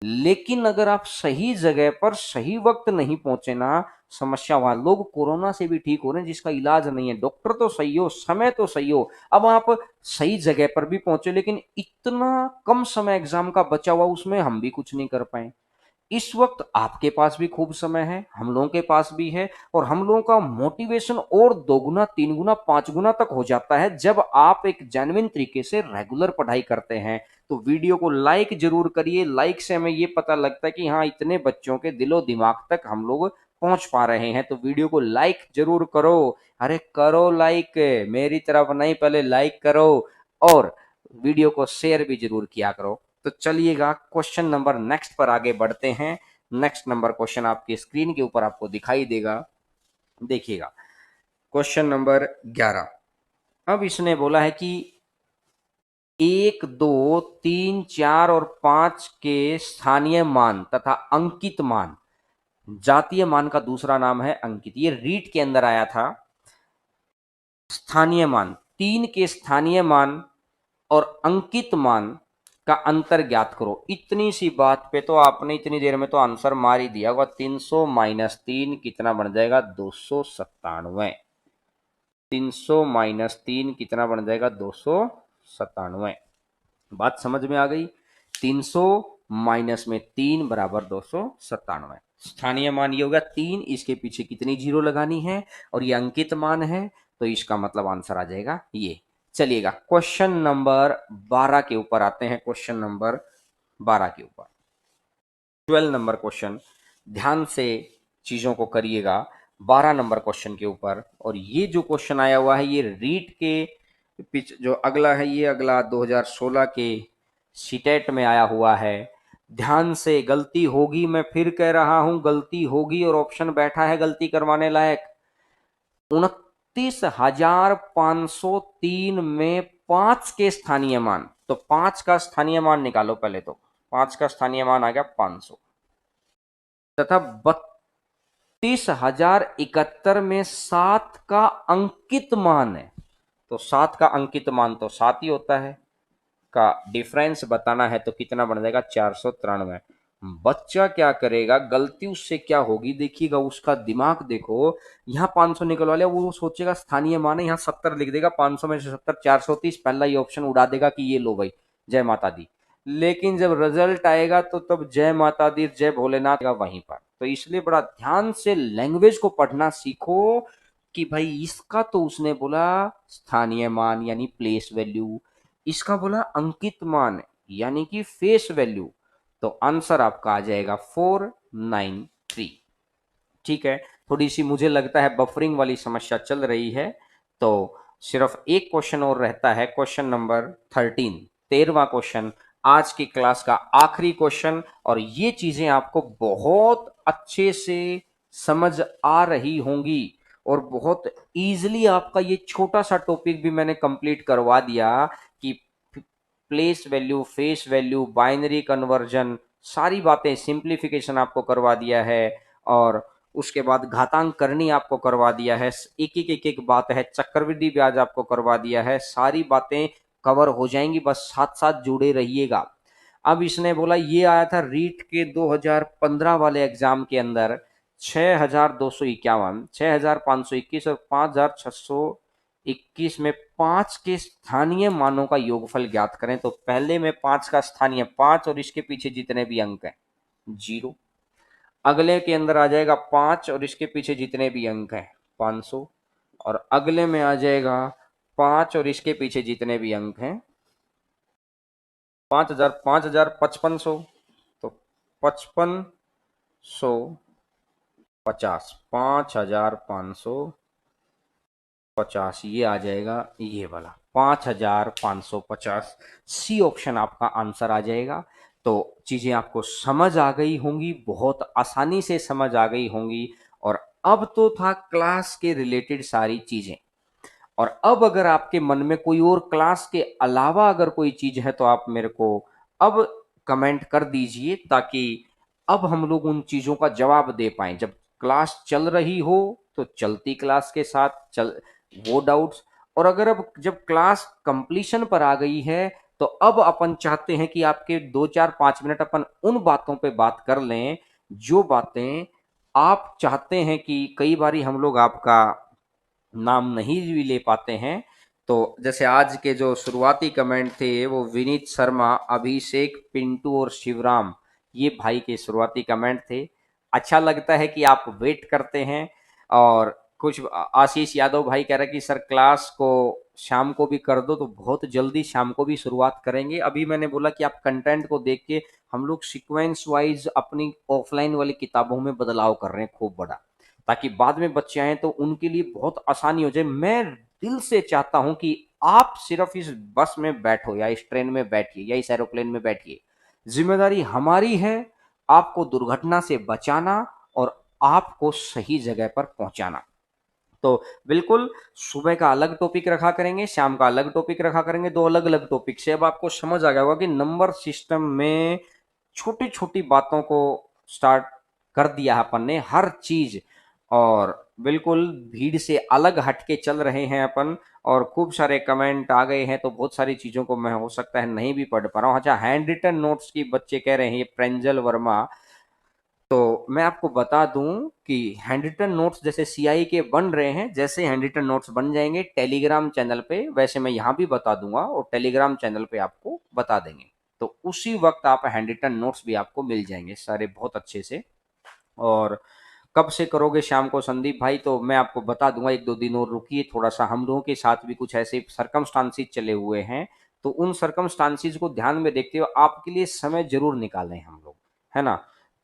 लेकिन अगर आप सही जगह पर सही वक्त नहीं पहुंचे ना, समस्या वहां। लोग कोरोना से भी ठीक हो रहे हैं जिसका इलाज नहीं है, डॉक्टर तो सही हो, समय तो सही हो, अब आप सही जगह पर भी पहुंचे, लेकिन इतना कम समय एग्जाम का बचा हुआ, उसमें हम भी कुछ नहीं कर पाए। इस वक्त आपके पास भी खूब समय है, हम लोगों के पास भी है, और हम लोगों का मोटिवेशन और 2 गुना 3 गुना 5 गुना तक हो जाता है जब आप एक जेन्युइन तरीके से रेगुलर पढ़ाई करते हैं। तो वीडियो को लाइक जरूर करिए, लाइक से हमें ये पता लगता है कि हाँ, इतने बच्चों के दिलो दिमाग तक हम लोग पहुंच पा रहे हैं। तो वीडियो को लाइक जरूर करो, अरे करो लाइक, मेरी तरफ नहीं, पहले लाइक करो, और वीडियो को शेयर भी जरूर किया करो। तो चलिएगा क्वेश्चन नंबर नेक्स्ट पर आगे बढ़ते हैं। नेक्स्ट नंबर क्वेश्चन आपकी स्क्रीन के ऊपर आपको दिखाई देगा, देखिएगा। Question number 11। अब इसने बोला है कि 1 2 3 4 और 5 के स्थानीय मान तथा अंकित मान, जातीय मान का दूसरा नाम है अंकित, ये रीट के अंदर आया था। स्थानीय मान, 3 के स्थानीय मान और अंकित मान का अंतर ज्ञात करो। इतनी सी बात पे तो आपने इतनी देर में तो आंसर मार ही दिया होगा। 300 माइनस 3 कितना बन जाएगा, 297। 300 - 3 कितना बन जाएगा, 297। बात समझ में आ गई? 300 माइनस में 3 बराबर 297। स्थानीय मान ये होगा 3, इसके पीछे कितनी जीरो लगानी है, और ये अंकित मान है, तो इसका मतलब आंसर आ जाएगा ये। चलिएगा क्वेश्चन नंबर 12 के ऊपर आते हैं। क्वेश्चन नंबर 12 के ऊपर 12 नंबर क्वेश्चन, ध्यान से चीजों को करिएगा। 12 नंबर क्वेश्चन के ऊपर, और ये जो क्वेश्चन आया हुआ है ये रीट के पिछ जो अगला है, ये अगला 2016 के सीटेट में आया हुआ है। ध्यान से, गलती होगी, मैं फिर कह रहा हूं गलती होगी, और ऑप्शन बैठा है गलती करवाने लायक। 29,503 में 5 के स्थानीय मान, तो 5 का स्थानीय मान निकालो पहले। तो 5 का स्थानीय मान आ गया 500, तथा 32,071 में 7 का अंकित मान है, तो 7 का अंकित मान तो 7 ही होता है, का डिफरेंस बताना है तो कितना बन जाएगा 493। बच्चा क्या करेगा, गलती उससे क्या होगी देखिएगा, उसका दिमाग देखो, यहाँ 500 निकलवा लिया, वो सोचेगा स्थानीय मान है, यहाँ 70 लिख देगा, 500 में से 70 430, पहला ही ऑप्शन उड़ा देगा कि ये लो भाई जय माता दी। लेकिन जब रिजल्ट आएगा तो तब जय माता दी जय भोलेनाथ का वहीं पर। तो इसलिए बड़ा ध्यान से लैंग्वेज को पढ़ना सीखो कि भाई इसका तो उसने बोला स्थानीय मान यानी प्लेस वैल्यू, इसका बोला अंकित मान यानी कि फेस वैल्यू, तो आंसर आपका आ जाएगा 493। ठीक है, थोड़ी सी मुझे लगता है बफरिंग वाली समस्या चल रही है, तो सिर्फ एक क्वेश्चन और रहता है, क्वेश्चन नंबर 13, 13वां क्वेश्चन, आज की क्लास का आखिरी क्वेश्चन। और ये चीजें आपको बहुत अच्छे से समझ आ रही होंगी और बहुत इजीली आपका ये छोटा सा टॉपिक भी मैंने कंप्लीट करवा दिया कि place value, face value, binary conversion, सारी बातें सिंप्लीफिकेशन आपको करवा दिया है, और उसके बाद घातांक करनी आपको करवा दिया है, एक एक बात है, चक्रवृद्धि ब्याज आपको करवा दिया है, सारी बातें कवर हो जाएंगी, बस साथ साथ जुड़े रहिएगा। अब इसने बोला ये आया था रीट के 2015 वाले एग्जाम के अंदर, 6,251, 6,521 और 5,621 में 5 के स्थानीय मानों का योगफल ज्ञात करें। तो पहले में 5 का स्थानीय 5 और इसके पीछे जितने भी अंक हैं 0, अगले के अंदर आ जाएगा 5 और इसके पीछे जितने भी अंक हैं 500, और अगले में आ जाएगा 5 और इसके पीछे जितने भी अंक हैं 5,000, 5,000, 5500, तो 5550, 5,550, ये आ जाएगा, ये वाला 5,550, सी ऑप्शन आपका आंसर आ जाएगा। तो चीजें आपको समझ आ गई होंगी, बहुत आसानी से समझ आ गई होंगी। और अब तो था क्लास के रिलेटेड सारी चीजें, और अब अगर आपके मन में कोई और क्लास के अलावा अगर कोई चीज है तो आप मेरे को अब कमेंट कर दीजिए, ताकि अब हम लोग उन चीजों का जवाब दे पाएं। जब क्लास चल रही हो तो चलती क्लास के साथ चल वो डाउट्स, और अगर अब जब क्लास कंप्लीशन पर आ गई है तो अब अपन चाहते हैं कि आपके 2 4 5 मिनट अपन उन बातों पे बात कर लें जो बातें आप चाहते हैं कि कई बारी हम लोग आपका नाम नहीं भी ले पाते हैं। तो जैसे आज के जो शुरुआती कमेंट थे वो विनीत शर्मा, अभिषेक, पिंटू और शिवराम, ये भाई के शुरुआती कमेंट थे। अच्छा लगता है कि आप वेट करते हैं। और कुछ आशीष यादव भाई कह रहे हैं कि सर क्लास को शाम को भी कर दो, तो बहुत जल्दी शाम को भी शुरुआत करेंगे। अभी मैंने बोला कि आप कंटेंट को देख के हम लोग सीक्वेंस वाइज अपनी ऑफलाइन वाली किताबों में बदलाव कर रहे हैं खूब बड़ा, ताकि बाद में बच्चे आए तो उनके लिए बहुत आसानी हो जाए। मैं दिल से चाहता हूं कि आप सिर्फ इस बस में बैठो या इस ट्रेन में बैठिए या इस एरोप्लेन में बैठिए, जिम्मेदारी हमारी है आपको दुर्घटना से बचाना और आपको सही जगह पर पहुंचाना। तो बिल्कुल सुबह का अलग टॉपिक रखा करेंगे, शाम का अलग टॉपिक रखा करेंगे, दो अलग अलग टॉपिक से। अब आपको समझ आ गया होगा कि नंबर सिस्टम में छोटी छोटी बातों को स्टार्ट कर दिया है अपन ने हर चीज, और बिल्कुल भीड़ से अलग हटके चल रहे हैं अपन। और खूब सारे कमेंट आ गए हैं तो बहुत सारी चीजों को मैं हो सकता है नहीं भी पढ़ पा रहा हूँ। अच्छा, हैंड रिटन नोट्स की बच्चे कह रहे हैं, ये प्रेंजल वर्मा, तो मैं आपको बता दूं कि हैंड रिटन नोट्स जैसे सीआई के बन रहे हैं, जैसे हैंड रिटन नोट्स बन जाएंगे टेलीग्राम चैनल पे, वैसे मैं यहाँ भी बता दूंगा और टेलीग्राम चैनल पे आपको बता देंगे, तो उसी वक्त आप हैंड रिटन नोट्स भी आपको मिल जाएंगे सारे बहुत अच्छे से। और कब से करोगे शाम को संदीप भाई, तो मैं आपको बता दूंगा, 1 2 दिन और रुकिए थोड़ा सा, हम लोगों के साथ भी कुछ ऐसे सरकमस्टांसिस चले हुए हैं, तो उन सरकमस्टांसिस को ध्यान में देखते हुए आपके लिए समय जरूर निकालें हम लोग, है ना।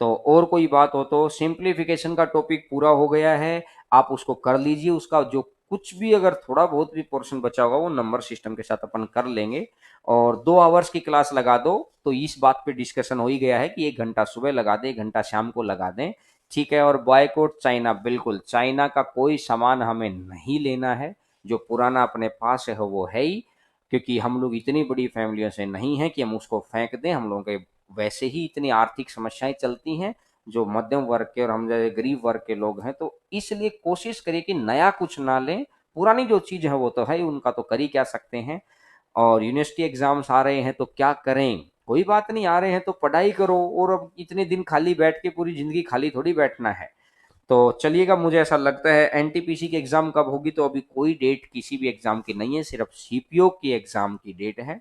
तो और कोई बात हो तो सिंप्लीफिकेशन का टॉपिक पूरा हो गया है, आप उसको कर लीजिए, उसका जो कुछ भी अगर थोड़ा बहुत भी पोर्शन बचा होगा वो नंबर सिस्टम के साथ अपन कर लेंगे। और 2 आवर्स की क्लास लगा दो, तो इस बात पे डिस्कशन हो ही गया है कि 1 घंटा सुबह लगा दें, 1 घंटा शाम को लगा दें, ठीक है। और बॉयकॉट चाइना, बिल्कुल चाइना का कोई सामान हमें नहीं लेना है, जो पुराना अपने पास है वो है ही, क्योंकि हम लोग इतनी बड़ी फैमिलियों से नहीं हैं कि हम उसको फेंक दें, हम लोगों के वैसे ही इतनी आर्थिक समस्याएं चलती हैं, जो मध्यम वर्ग के और हम जैसे गरीब वर्ग के लोग हैं, तो इसलिए कोशिश करिए कि नया कुछ ना लें। पुरानी जो चीज है वो तो है ही, उनका तो कर ही क्या सकते हैं। और यूनिवर्सिटी एग्जाम्स आ रहे हैं तो क्या करें, कोई बात नहीं, आ रहे हैं तो पढ़ाई करो। और अब इतने दिन खाली बैठ के पूरी जिंदगी खाली थोड़ी बैठना है। तो चलिएगा, मुझे ऐसा लगता है एनटीपीसी की एग्जाम कब होगी, तो अभी कोई डेट किसी भी एग्जाम की नहीं है, सिर्फ सीपीओ की एग्जाम की डेट है।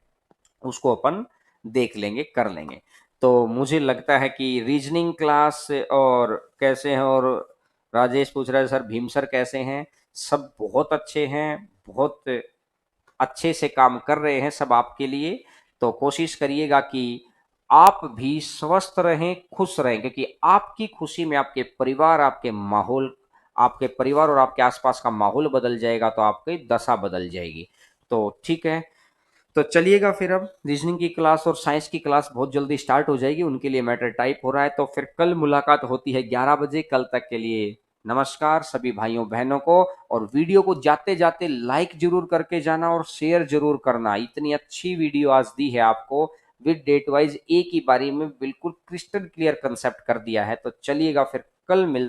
उसको अपन देख लेंगे, कर लेंगे। तो मुझे लगता है कि रीजनिंग क्लास और कैसे हैं, और राजेश पूछ रहा है सर भीम सर कैसे हैं। सब बहुत अच्छे हैं, बहुत अच्छे से काम कर रहे हैं सब आपके लिए। तो कोशिश करिएगा कि आप भी स्वस्थ रहें, खुश रहें, क्योंकि आपकी खुशी में आपके परिवार, आपके माहौल, आपके परिवार और आपके आसपास का माहौल बदल जाएगा तो आपकी दशा बदल जाएगी। तो ठीक है, तो चलिएगा फिर, अब रीजनिंग की क्लास और साइंस की क्लास बहुत जल्दी स्टार्ट हो जाएगी, उनके लिए मैटर टाइप हो रहा है। तो फिर कल मुलाकात होती है 11 बजे। कल तक के लिए नमस्कार सभी भाइयों बहनों को। और वीडियो को जाते जाते लाइक जरूर करके जाना और शेयर जरूर करना। इतनी अच्छी वीडियो आज दी है आपको, विद डेट वाइज एक ही बारी में बिल्कुल क्रिस्टल क्लियर कंसेप्ट कर दिया है। तो चलिएगा फिर, कल मिलते